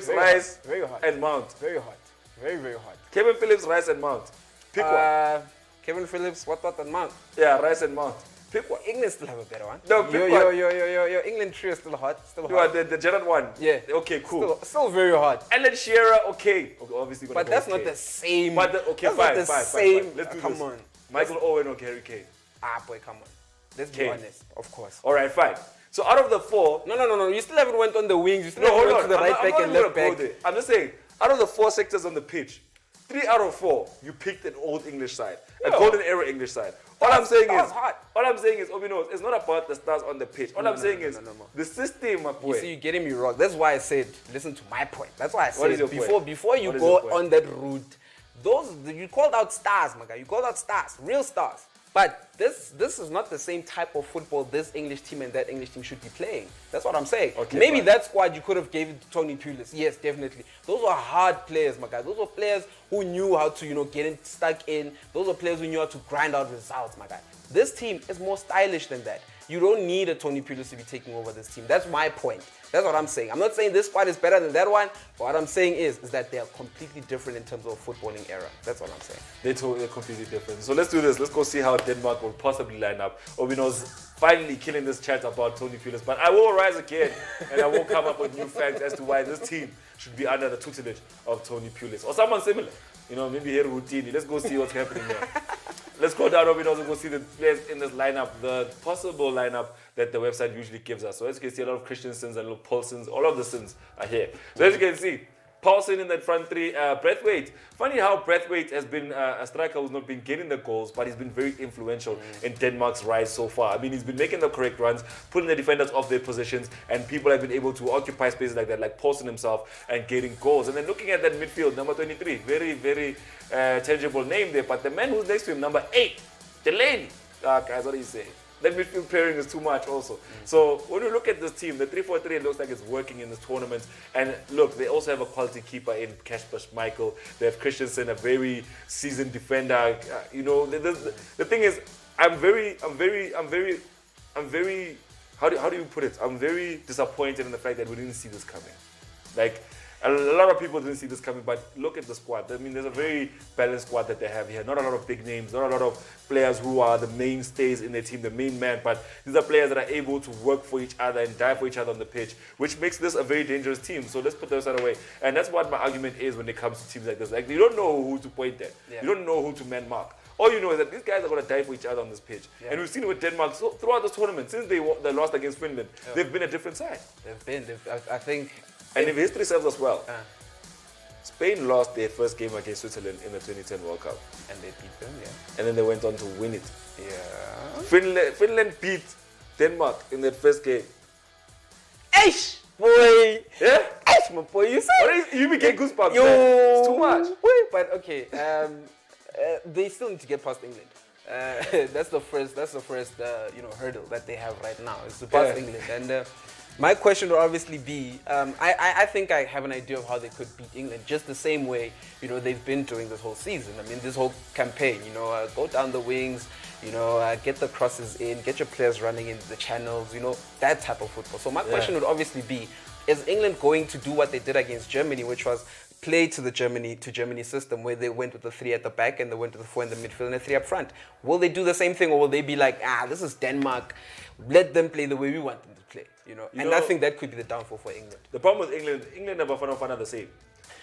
Very Rice, hot. Very hot. and Mount. Very hot. Very hot. Kevin Phillips, Rice, and Mount. Pick one. Kevin Phillips, what and Mount? Yeah, Rice and Mount. Pick one. England still have a better one. No, pick yo, one. Yo, England trio is still hot. Still You are hot. the Gerrard one. Yeah. Okay, cool. Still very hot. Alan Shearer, okay. Obviously, gonna But go that's okay. not the same. But okay, that's fine, not the fine. same. Let's do Come this. on. Michael Owen or Gary Kane. Boy, come on. Let's be Kane. honest. Of course. All right, fine. So out of the four, No. You still haven't went on the wings. You still no, haven't hold went on. to the right I'm back not and even left gonna go back. there. I'm just saying, out of the 4 sectors on the pitch, 3 out of 4, you picked an old English side, a Yeah. golden era English side. All I'm saying that is, was hot. Knows, it's not about the stars on the pitch. All I'm saying is, no. the system, my You boy. see, you're getting me wrong. That's why I said, listen to my point. That's why I What said is your point? before you What is go your point? on that route. You called out stars, my guy. You called out stars, real stars. But this is not the same type of football this English team and that English team should be playing. That's what I'm saying. Okay, Maybe fine. that squad you could have gave it to Tony Pulis. Yes, definitely. Those were hard players, my guy. Those were players who knew how to, get stuck in. Those were players who knew how to grind out results, my guy. This team is more stylish than that. You don't need a Tony Pulis to be taking over this team. That's my point. That's what I'm saying. I'm not saying this squad is better than that one, but what I'm saying is that they are completely different in terms of footballing era. That's what I'm saying. They're completely different. So let's do this. Let's go see how Denmark will possibly line up. Obino's finally killing this chat about Tony Pulis. But I will rise again and I will come up with new facts as to why this team should be under the tutelage of Tony Pulis. Or someone similar. Maybe here Routini. Let's go see what's happening here. Let's go down Obino's and go see the players in this lineup, the possible lineup that the website usually gives us. So as you can see, a lot of Christiansens, a lot of Paulsons, all of the sins are here. So as you can see, Paulson in that front three, Braithwaite. Funny how Braithwaite has been a striker who's not been getting the goals, but he's been very influential in Denmark's rise so far. I mean, he's been making the correct runs, putting the defenders off their positions, and people have been able to occupy spaces like that, like Paulson himself, and getting goals. And then looking at that midfield, number 23, very, very tangible name there, but the man who's next to him, number 8, Delaney. Guys, what do you say? That midfield pairing is too much also. So when you look at this team, the 3-4-3, it looks like it's working in this tournament. And look, they also have a quality keeper in Kasper Schmeichel. They have Christensen, a very seasoned defender. The thing is, I'm very, how do you put it? I'm very disappointed in the fact that we didn't see this coming. Like, a lot of people didn't see this coming, but look at the squad. I mean, there's a very balanced squad that they have here. Not a lot of big names, not a lot of players who are the mainstays in their team, the main man, but these are players that are able to work for each other and die for each other on the pitch, which makes this a very dangerous team. So let's put those out of the way. And that's what my argument is when it comes to teams like this. Like, you don't know who to point at. Yeah. You don't know who to man mark. All you know is that these guys are going to die for each other on this pitch. Yeah. And we've seen it with Denmark throughout this tournament. Since they lost against Finland, they've been a different side. I think... And if history serves us well, Spain lost their first game against Switzerland in the 2010 World Cup. And they beat them, yeah. And then they went on to win it. Yeah. Finland beat Denmark in that first game. Eish, boy! Yeah? Eish, my boy, you say? You became goosebumps, Yo, man. It's too much. Boy, but okay, they still need to get past England. That's the first hurdle that they have right now, is to pass England. And my question would obviously be, I think I have an idea of how they could beat England, just the same way, they've been doing this whole season. I mean, this whole campaign, go down the wings, get the crosses in, get your players running into the channels, that type of football. So my question would obviously be, is England going to do what they did against Germany, which was play to the Germany system, where they went with the 3 at the back and they went with the 4 in the midfield and the 3 up front? Will they do the same thing, or will they be like, this is Denmark, let them play the way we want them to play? I think that could be the downfall for England. The problem with England never find the same.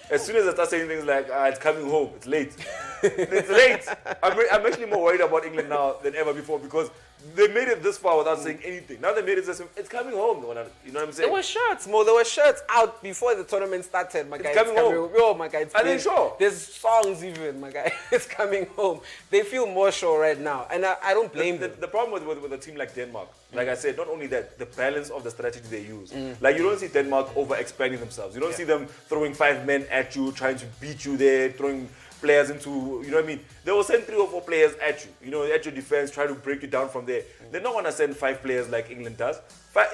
As soon as I start saying things like, it's coming home, it's late. It's late. I'm actually more worried about England now than ever before, because they made it this far without saying anything. Now they made it this, it's coming home. You know what I'm saying? There were shirts, Mo. There were shirts out before the tournament started, my guy. It's coming home. Yo, my guy. Are they sure? There's songs even, my guy. It's coming home. They feel more sure right now, and I don't blame them. The problem with a team like Denmark, like I said, not only that, the balance of the strategy they use. Like, you don't see Denmark over-expanding themselves. You don't see them throwing 5 men at you, trying to beat you there, throwing players into, you know what I mean? They will send 3 or 4 players at you, at your defense, try to break you down from there. They're not going to send 5 players like England does.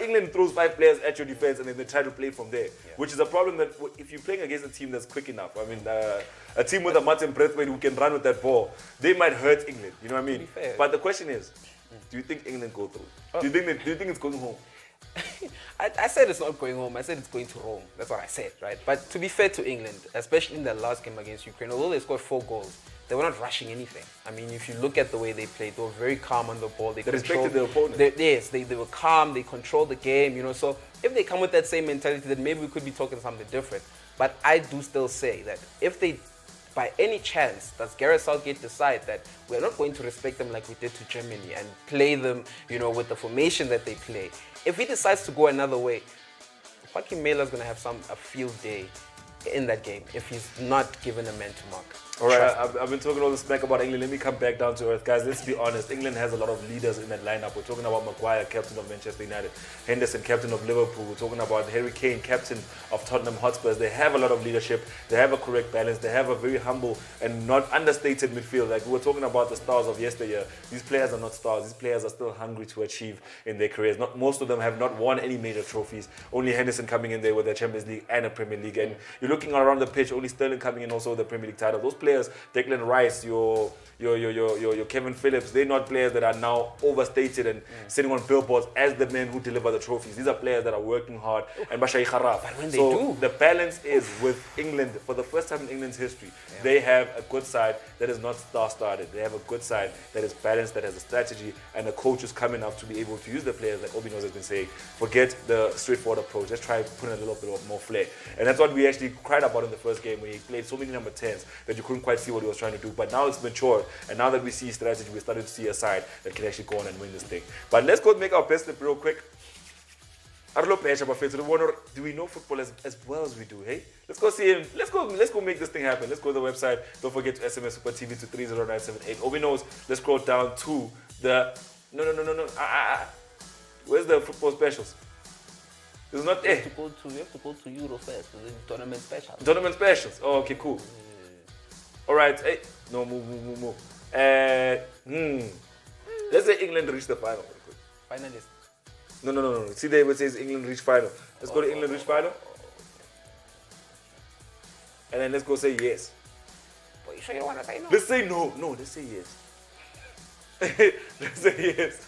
England throws 5 players at your defense and then they try to play from there, which is a problem that if you're playing against a team that's quick enough, I mean, a team with a Martin Braithwaite who can run with that ball, they might hurt England, you know what I mean? But the question is, do you think England go through? Do you think it's going home? I said it's not going home. I said it's going to Rome. That's what I said, right? But to be fair to England, especially in their last game against Ukraine, although they scored 4 goals, they were not rushing anything. I mean, if you look at the way they played, they were very calm on the ball. They respected their opponent. They were calm. They controlled the game, So if they come with that same mentality, then maybe we could be talking something different. But I do still say that if they, by any chance, does Gareth Southgate decide that we're not going to respect them like we did to Germany and play them, with the formation that they play, if he decides to go another way, Joaquin Mailer's going to have a field day in that game if he's not given a man to mark. All right, I've been talking all this smack about England. Let me come back down to earth. Guys, let's be honest. England has a lot of leaders in that lineup. We're talking about Maguire, captain of Manchester United. Henderson, captain of Liverpool. We're talking about Harry Kane, captain of Tottenham Hotspurs. They have a lot of leadership. They have a correct balance. They have a very humble and not understated midfield. Like we were talking about the stars of yesteryear. These players are not stars. These players are still hungry to achieve in their careers. Most of them have not won any major trophies. Only Henderson coming in there with the Champions League and a Premier League. And you're looking around the pitch, only Sterling coming in also with the Premier League title. Those players, Declan Rice, your Kevin Phillips, they're not players that are now overstated and sitting on billboards as the men who deliver the trophies. These are players that are working hard and Bashai Kharaf. But when they do, the balance is with England. For the first time in England's history, they have a good side that is not star-started. They have a good side that is balanced, that has a strategy, and a coach is coming up to be able to use the players, like OB.KNOWS has been saying. Forget the straightforward approach. Let's try putting a little bit more flair. And that's what we actually cried about in the first game, when he played so many number 10s that you couldn't quite see what he was trying to do. But now it's matured, and now that we see strategy, we're starting to see a side that can actually go on and win this thing. But let's go make our best slip real quick. Do we know football as well as we do, hey? Let's go see him. Let's go make this thing happen. Let's go to the website. Don't forget to SMS Super TV to 30978. OB.KNOWS, let's scroll down to the... No. Where's the football specials? It's not there. You have to go to Euro first, the tournament specials. Tournament specials. Oh, okay, cool. All right. Hey, no, move. Let's say England reached the final. Finalist. No. See there where it says England reached final. Let's go to England reached final. And then let's go say yes. But you sure you don't want to say no? Let's say no. No, let's say yes. Let's say yes.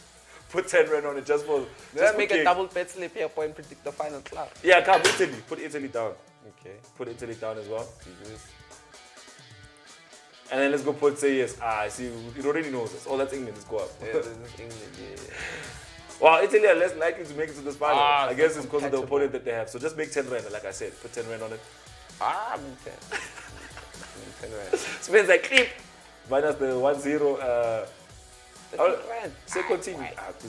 Put 10 rand on it just for... Let's make a double bet slip here and predict the final club. Yeah, come, Italy. Put Italy down. Okay. Put Italy down as well. And then let's go put say yes. I see. You already know this. Oh, that's England. Let's go up. Yeah, this is England, yeah. Well, Italy are less likely to make it to this final. I guess it's because of the untouchable opponent that they have. So just make 10 rand, like I said. Put 10 rand on it. 10 rand. Spends like clip. Minus the 1-0. 10 rand. Second team.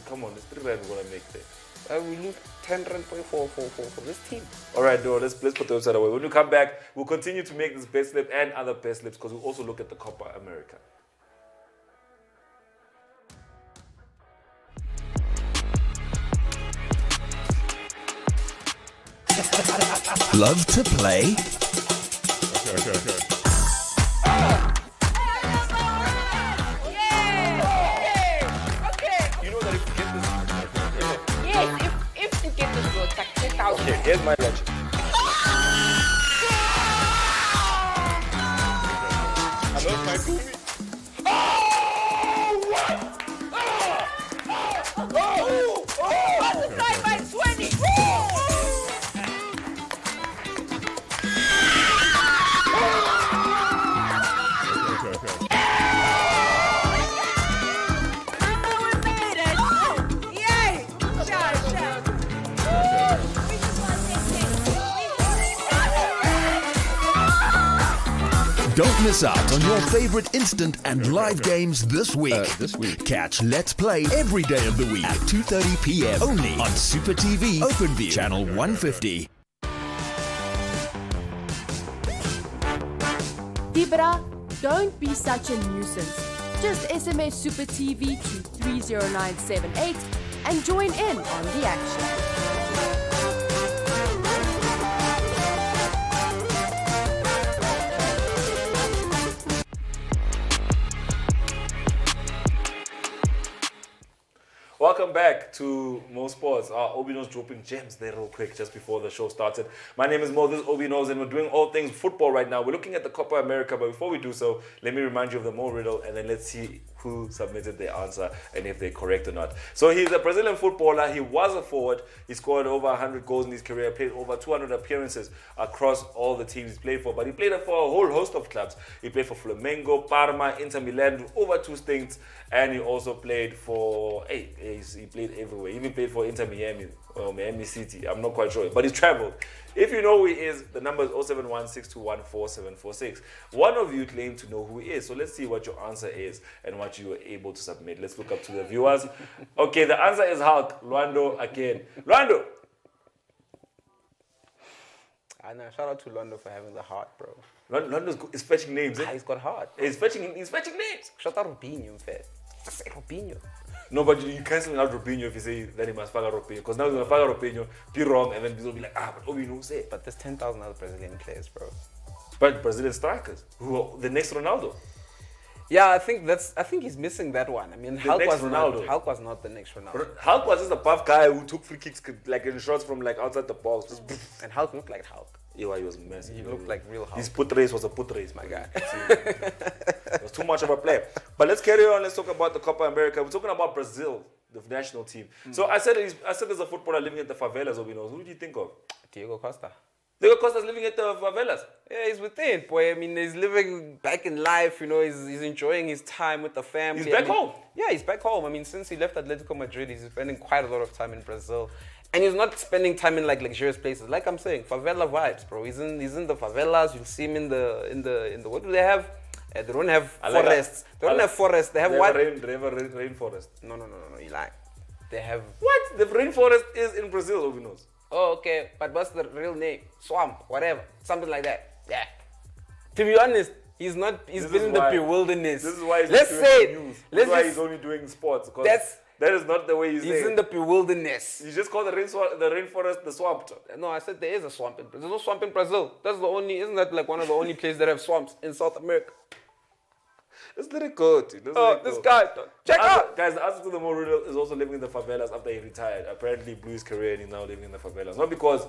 Come on, it's 3 rand we're going to make there. We lose 10 rand for this team. All right, no, let's put the website away. When we come back, we'll continue to make this best slip and other best slips, because we'll also look at the Copa America. Love to play? You know that if you get this... Yes, if you get this goal, like 10,000. Okay, here's my logic. I love my movie. Oh! What? Multiply by 20. Don't miss out on your favorite instant and live games this week. Catch Let's Play every day of the week at 2:30 p.m. only on Supa TV OpenView channel 150. Dibra, don't be such a nuisance. Just SMS Supa TV to 30978 and join in on the action. Welcome back to Mo Sports. OB.KNOWS dropping gems there real quick just before the show started. My name is Mo, this is OB.KNOWS, and we're doing all things football right now. We're looking at the Copa America, but before we do so, let me remind you of the Mo riddle, and then let's see who submitted their answer and if they're correct or not. So he's a Brazilian footballer. He was a forward. He scored over 100 goals in his career, played over 200 appearances across all the teams he's played for, but he played for a whole host of clubs. He played for Flamengo, Parma, Inter Milan, over 2 stints, and he also played for, he played everywhere. He even played for Inter Miami or Miami City. I'm not quite sure, but he's traveled. If you know who he is, the number is 071-6214-746. One of you claimed to know who he is, so let's see what your answer is and what you were able to submit. Let's look up to the viewers. Okay, the answer is Hulk. Luando again. Luando! Shout out to Londo for having the heart, bro. Luando is fetching names, eh? He's got heart. He's fetching names. Shout out Robinho, in fact. Say Robinho. No, but you cancel out Robinho if you say that he must follow Robinho. Because now he's going to follow Robinho, be wrong, and then he'll be like, but Obino say. But there's 10,000 other Brazilian players, bro. But Brazilian strikers, who are the next Ronaldo. Yeah, I think he's missing that one. I mean, Hulk next was not the next Ronaldo. Hulk was just a buff guy who took free kicks like in shots from like outside the box. Just, and Hulk looked like Hulk. Yeah, he was massive. He looked like real Hulk. His put race was a put race, my guy. It was too much of a player. But let's carry on. Let's talk about the Copa America. We're talking about Brazil, the national team. So I said there's a footballer living at the favelas, Obino. Who do you think of? Diego Costa. Diego Costa's living at the favelas. Yeah, he's within, boy. I mean, he's living back in life, you know, he's enjoying his time with the family. He's back home. Yeah, he's back home. I mean, since he left Atletico Madrid, he's spending quite a lot of time in Brazil. And he's not spending time in like luxurious places. Like I'm saying, favela vibes, bro. He's in the favelas. You'll see him in the what do they have? They don't have forests. They don't have forests. They have what? They have a rainforest. No, you lie. They have what? The rainforest is in Brazil, Obino. Oh, okay. But what's the real name? Swamp, whatever. Something like that. Yeah. To be honest, he's not. He's been in the wilderness. This is why he's let's doing say news. That's why he's only doing sports. That is not the way he's in the wilderness. You just call the rainforest the swamp. No, I said there is a swamp in Brazil. There's no swamp in Brazil. That's the only. Isn't that like one of the only places that have swamps in South America? Let's let it go, dude. This guy. Check out. Guys, the answer to the Mo riddle is also living in the favelas after he retired. Apparently, blew his career and he's now living in the favelas. Not because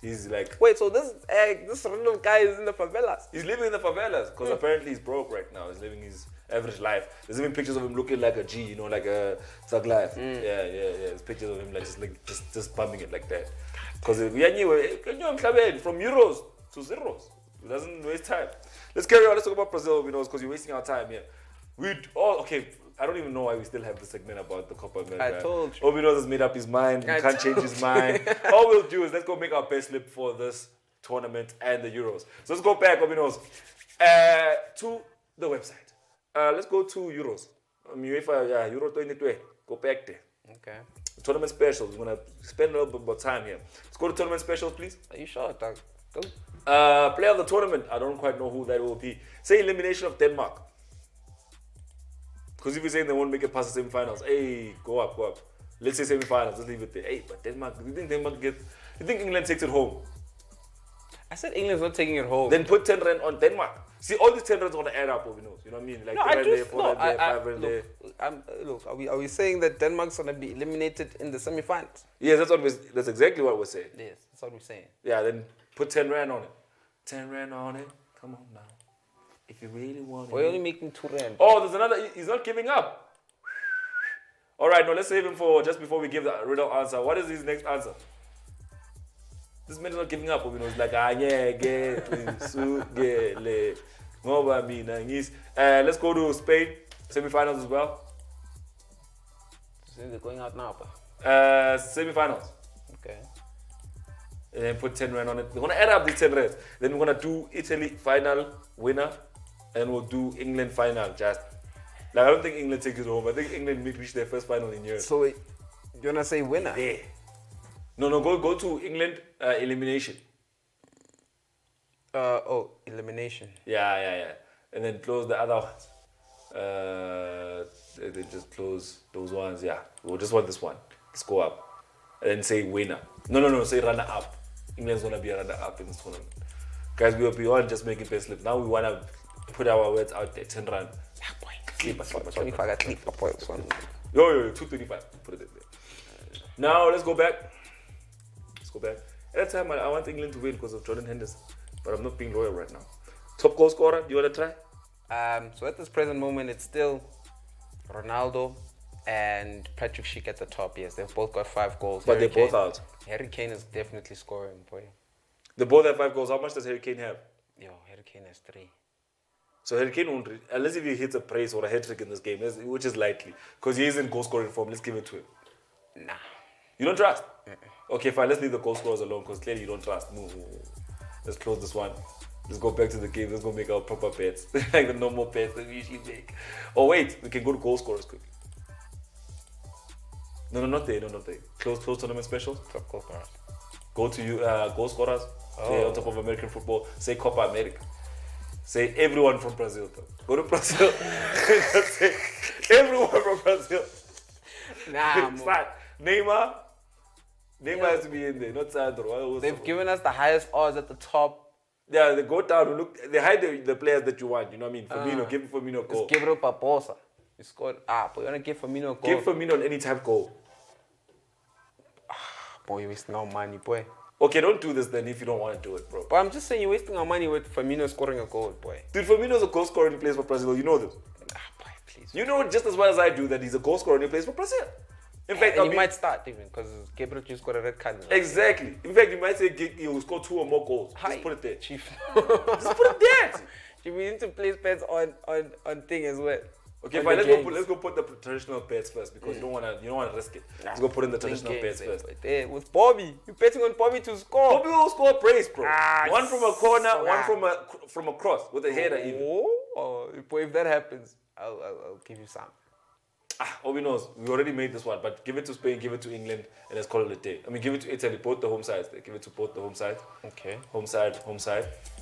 he's like... Wait, so this random guy is in the favelas? He's living in the favelas because apparently he's broke right now. He's living his average life. There's even pictures of him looking like a G, you know, like a thug life. Yeah. There's pictures of him like just bumming it like that. Because from euros to zeros. It doesn't waste time. Let's carry on. Let's talk about Brazil, because you're wasting our time here. I don't even know why we still have this segment about the Copa America. I told you. OB.KNOWS has made up his mind. He can't change his mind. All we'll do is let's go make our best slip for this tournament and the Euros. So let's go back, OB.KNOWS, to the website. Let's go to Euros. UEFA, Euro 2020. Go back there. Okay. Tournament specials. We're going to spend a little bit more time here. Let's go to tournament specials, please. Are you sure, Doug? Go. Player of the tournament. I don't quite know who that will be. Say elimination of Denmark. Because if you're saying they won't make it past the semi-finals, hey, go up. Let's say semi-finals, let's leave it there. Hey, but Denmark, you think England takes it home? I said England's not taking it home. Then put 10 rand on Denmark. See, all these 10 rands are going to add up, you know what I mean? Like no, 10 rand there, 4 rand there, 5 rand there. Look, are we saying that Denmark's going to be eliminated in the semi-finals? Yes, that's exactly what we're saying. Yes, that's what we're saying. Yeah, then put 10 rand on it. 10 rand on it. Come on now. If you really want it. We're only making 2 rand. Oh, there's another. He's not giving up. All right, no, let's save him for just before we give the riddle answer. What is his next answer? This man is not giving up. He's like, let's go to Spain, semi-finals as well. So they're going out now, semi-finals. Okay. And then put 10 rand on it. We're going to add up these 10 rands. Then we're going to do Italy final winner and we'll do England final. Just like I don't think England takes it home. I think England may reach their first final in years. So, wait, you wanna say winner? Yeah. No, go to England elimination. Elimination. Yeah. And then close the other ones. They just close those ones. Yeah, we'll just want this one. Let's go up. And then say winner. No, say runner up. England's gonna be a runner up in this tournament. Guys, we were beyond just making best slip. Now we wanna put our words out there. 10 run. Sleep. 25 at least. Yo, 225. Put it there. Now let's go back. At that time, I want England to win because of Jordan Henderson, but I'm not being loyal right now. Top goal scorer, do you want to try? So at this present moment, it's still Ronaldo and Patrick Schick at the top. Yes, they've both got 5 goals. But they're both out. Harry Kane is definitely scoring, boy. They both have 5 goals. How much does Harry Kane have? Yo, Harry Kane has 3. So Harry Kane won't, unless if he hits a brace or a hat-trick in this game, which is likely, because he is in goal-scoring form. Let's give it to him. Nah. You don't trust? Okay, fine. Let's leave the goal scorers alone because clearly you don't trust. Move. Let's close this one. Let's go back to the game. Let's go make our proper bets. Like the normal bets that we usually make. Oh, wait. We can go to goal scorers quickly. No, not there. Close tournament specials. Top goal scorers. Go to goal scorers. Say on top of American football. Say Copa America. Say everyone from Brazil. Go to Brazil. Say everyone from Brazil. Nah, Fine. Neymar has to be in there, not Sandro. they've given us the highest odds at the top. Yeah, they go down. They hide the players that you want. You know what I mean? Firmino, give Firmino a goal. It's Gabriel Barbosa. He scored. But you wanna give Firmino a goal? Give Firmino an anytime goal. Boy, you're wasting our money, boy. Okay, don't do this then if you don't want to do it, bro. But I'm just saying you're wasting our money with Firmino scoring a goal, boy. Dude, Firmino's a goal scorer and he plays for Brazil. You know this. Boy, please. You know just as well as I do that he's a goal scorer and he plays for Brazil. In fact, he might start even because Gabriel just got a red card. Exactly. In fact, you might say he'll score 2 or more goals. Just put it there. Chief. Just put it there. You need to place bets on thing as well. Okay, fine. Let's go put the traditional bets first because you don't wanna risk it. Let's go put in the traditional bets first. With Bobby, you're betting on Bobby to score. Bobby will score a brace, bro. One from a corner, one from a cross with a header even. Boy, if that happens, I'll give you some. Obi knows. We already made this one, but give it to Spain, give it to England, and let's call it a day. I mean, give it to Italy, both the home sides. They give it to both the home sides. Okay. Home side,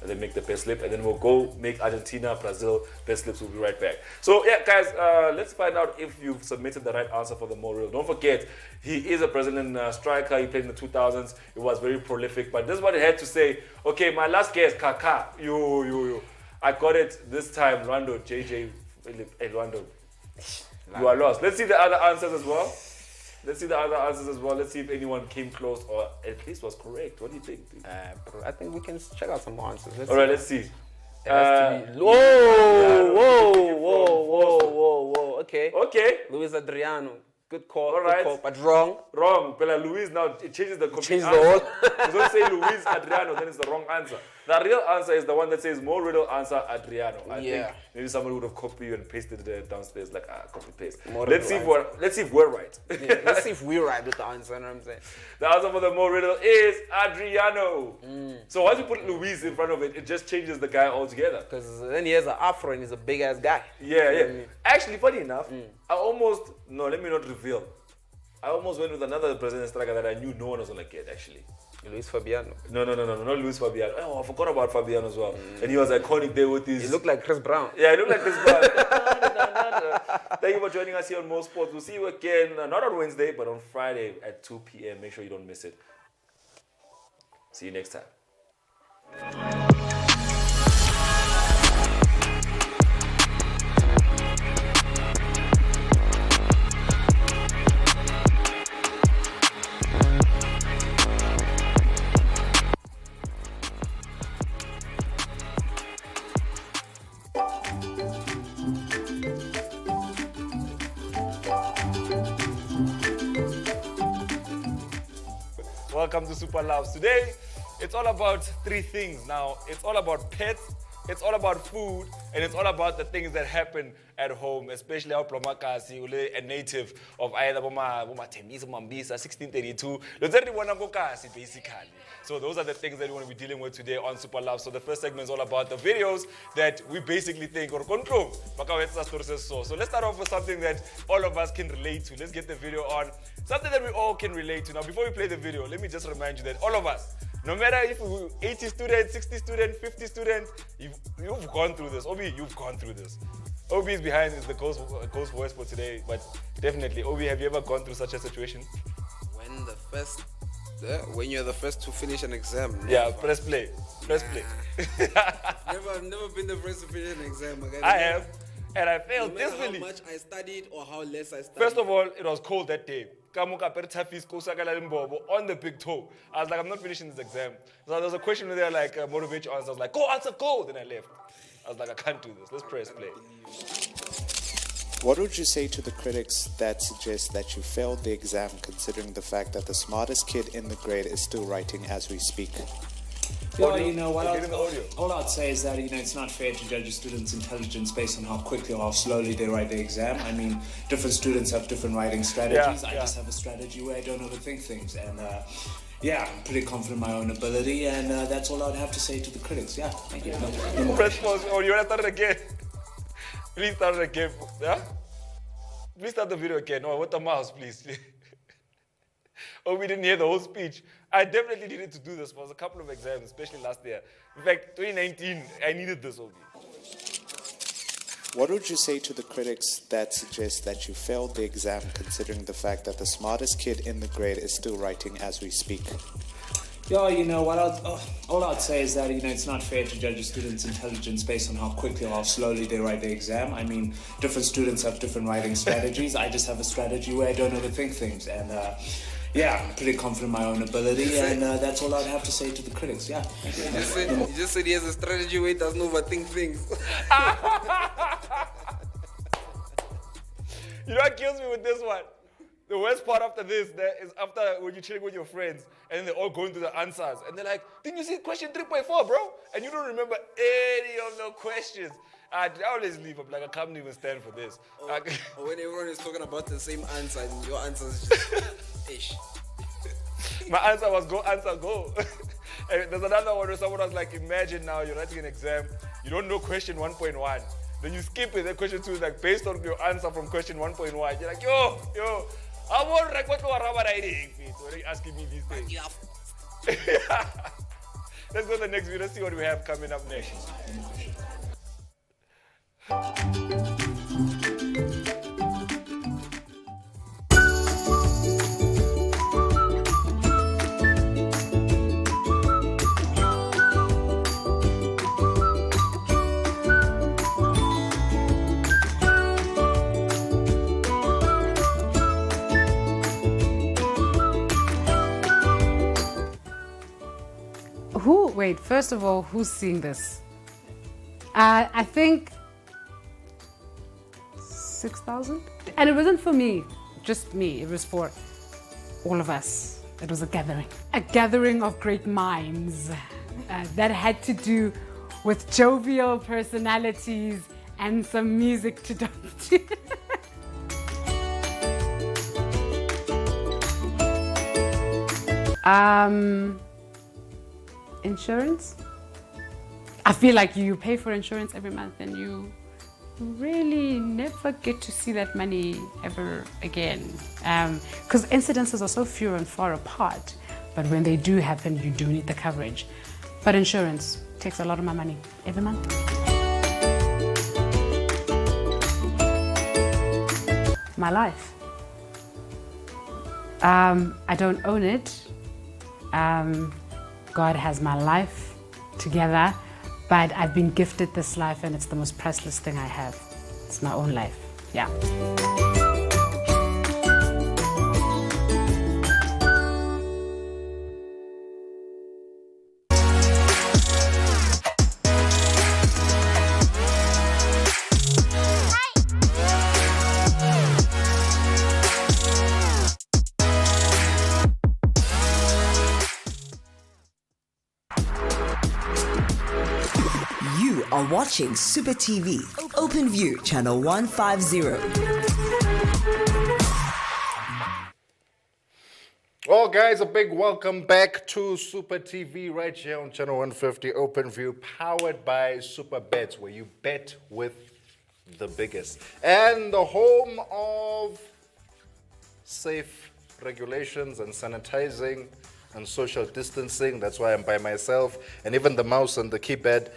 and then make the best slip, and then we'll go make Argentina, Brazil best slips. We'll be right back. So yeah, guys, let's find out if you've submitted the right answer for the Mo Real. Don't forget, he is a Brazilian striker. He played in the 2000s. He was very prolific, but this is what he had to say. Okay, my last guess, Kaká. Yo. I got it this time. Rwando, JJ, Rwando. You are lost. Let's see the other answers as well. Let's see if anyone came close or at least was correct. What do you think, dude? Bro, I think we can check out some more answers. Let's see. It has to be... Whoa. Okay. Luis Adriano. Good call. All right. Good call, but wrong. Wrong. But Luis now it changes the complete the answer. whole. You don't say Luis Adriano, then it's the wrong answer. The real answer is the one that says Mo Riddle answer Adriano. I think maybe somebody would have copied you and pasted it downstairs like copy paste. Let's see if we're right. Yeah, let's see if we're right with the answer. You know what I'm saying? The answer for the Mo Riddle is Adriano. So once you put Luis in front of it, it just changes the guy altogether. Because then he has an afro and he's a big ass guy. Yeah. Actually, funny enough, let me not reveal. I almost went with another Brazilian striker that I knew no one was gonna get actually. Luis Fabiano. No, not Luis Fabiano. Oh, I forgot about Fabiano as well. And he was iconic there with his... He looked like Chris Brown. Yeah, he looked like Chris Brown. Thank you for joining us here on Mo Sports. We'll see you again, not on Wednesday, but on Friday at 2 p.m. Make sure you don't miss it. See you next time. Welcome to Super Loves. Today, it's all about 3 things. Now, it's all about pets, it's all about food, and it's all about the things that happen at home, especially our Plomakasi, a native of either Boma Temis, Mambisa, 1632. Basically. So those are the things that we want to be dealing with today on Super Love. So the first segment is all about the videos that we basically think or control. So let's start off with something that all of us can relate to. Let's get the video on. Something that we all can relate to. Now, before we play the video, let me just remind you that all of us, no matter if we're 80 students, 60 students, 50 students, you've gone through this. Obi, you've gone through this. Obi is behind is the ghost voice for today, but definitely, Obi, have you ever gone through such a situation? When you're the first to finish an exam. Yeah, press play. Press play. I've never been the first to finish an exam. I have, and I failed No matter dismally. how much I studied or how less I studied. First of all, it was cold that day. On the big toe. I was like, I'm not finishing this exam. So there was a question there like motivate your answer. I was like, go answer, go. Then I left. I was like, I can't do this. Let's press play. What would you say to the critics that suggest that you failed the exam, considering the fact that the smartest kid in the grade is still writing as we speak? Well, you know, all I'd say is that, it's not fair to judge a student's intelligence based on how quickly or how slowly they write the exam. I mean, different students have different writing strategies. I just have a strategy where I don't overthink things. And, I'm pretty confident in my own ability. And that's all I'd have to say to the critics. Yeah, thank you. Press pause. Or you want to start it again? Please start it again. Yeah? Please start the video again. Oh, what the mouse, please. Oh, we didn't hear the whole speech. I definitely needed to do this for a couple of exams, especially last year. In fact, 2019, I needed this, Obi. What would you say to the critics that suggest that you failed the exam, considering the fact that the smartest kid in the grade is still writing as we speak? Yeah, all I'd say is that, it's not fair to judge a student's intelligence based on how quickly or how slowly they write the exam. I mean, different students have different writing strategies. I just have a strategy where I don't overthink things. And, I'm pretty confident in my own ability. And that's all I'd have to say to the critics. Yeah. You just said he has a strategy where he doesn't overthink things. You know what kills me with this one? The worst part after this is after when you're chilling with your friends and they're all going through the answers. And they're like, didn't you see question 3.4, bro? And you don't remember any of the questions. I always leave. I'm like, I can't even stand for this. Or when everyone is talking about the same answer and your answer is just ish. My answer was go, answer, go. And there's another one where someone was like, imagine now you're writing an exam, you don't know question 1.1. Then you skip it, then question 2 is like based on your answer from question 1.1. You're like, yo, I won't record what I'm writing. So they're asking me these things. Let's go to the next video. Let's see what we have coming up next. Wait, first of all, who's seeing this? I think 6,000? And it wasn't for me, just me. It was for all of us. It was a gathering of great minds that had to do with jovial personalities and some music to dance to. Insurance? I feel like you pay for insurance every month and you really never get to see that money ever again. Because incidences are so few and far apart, but when they do happen, you do need the coverage. But insurance takes a lot of my money every month. My life. I don't own it. God has my life together, but I've been gifted this life and it's the most priceless thing I have. It's my own life, yeah. are watching Supa TV, Open View, channel 150. Well, guys, a big welcome back to Supa TV right here on channel 150 Open View, powered by Supa Bets, where you bet with the biggest. And the home of safe regulations and sanitizing and social distancing. That's why I'm by myself. And even the mouse and the keypad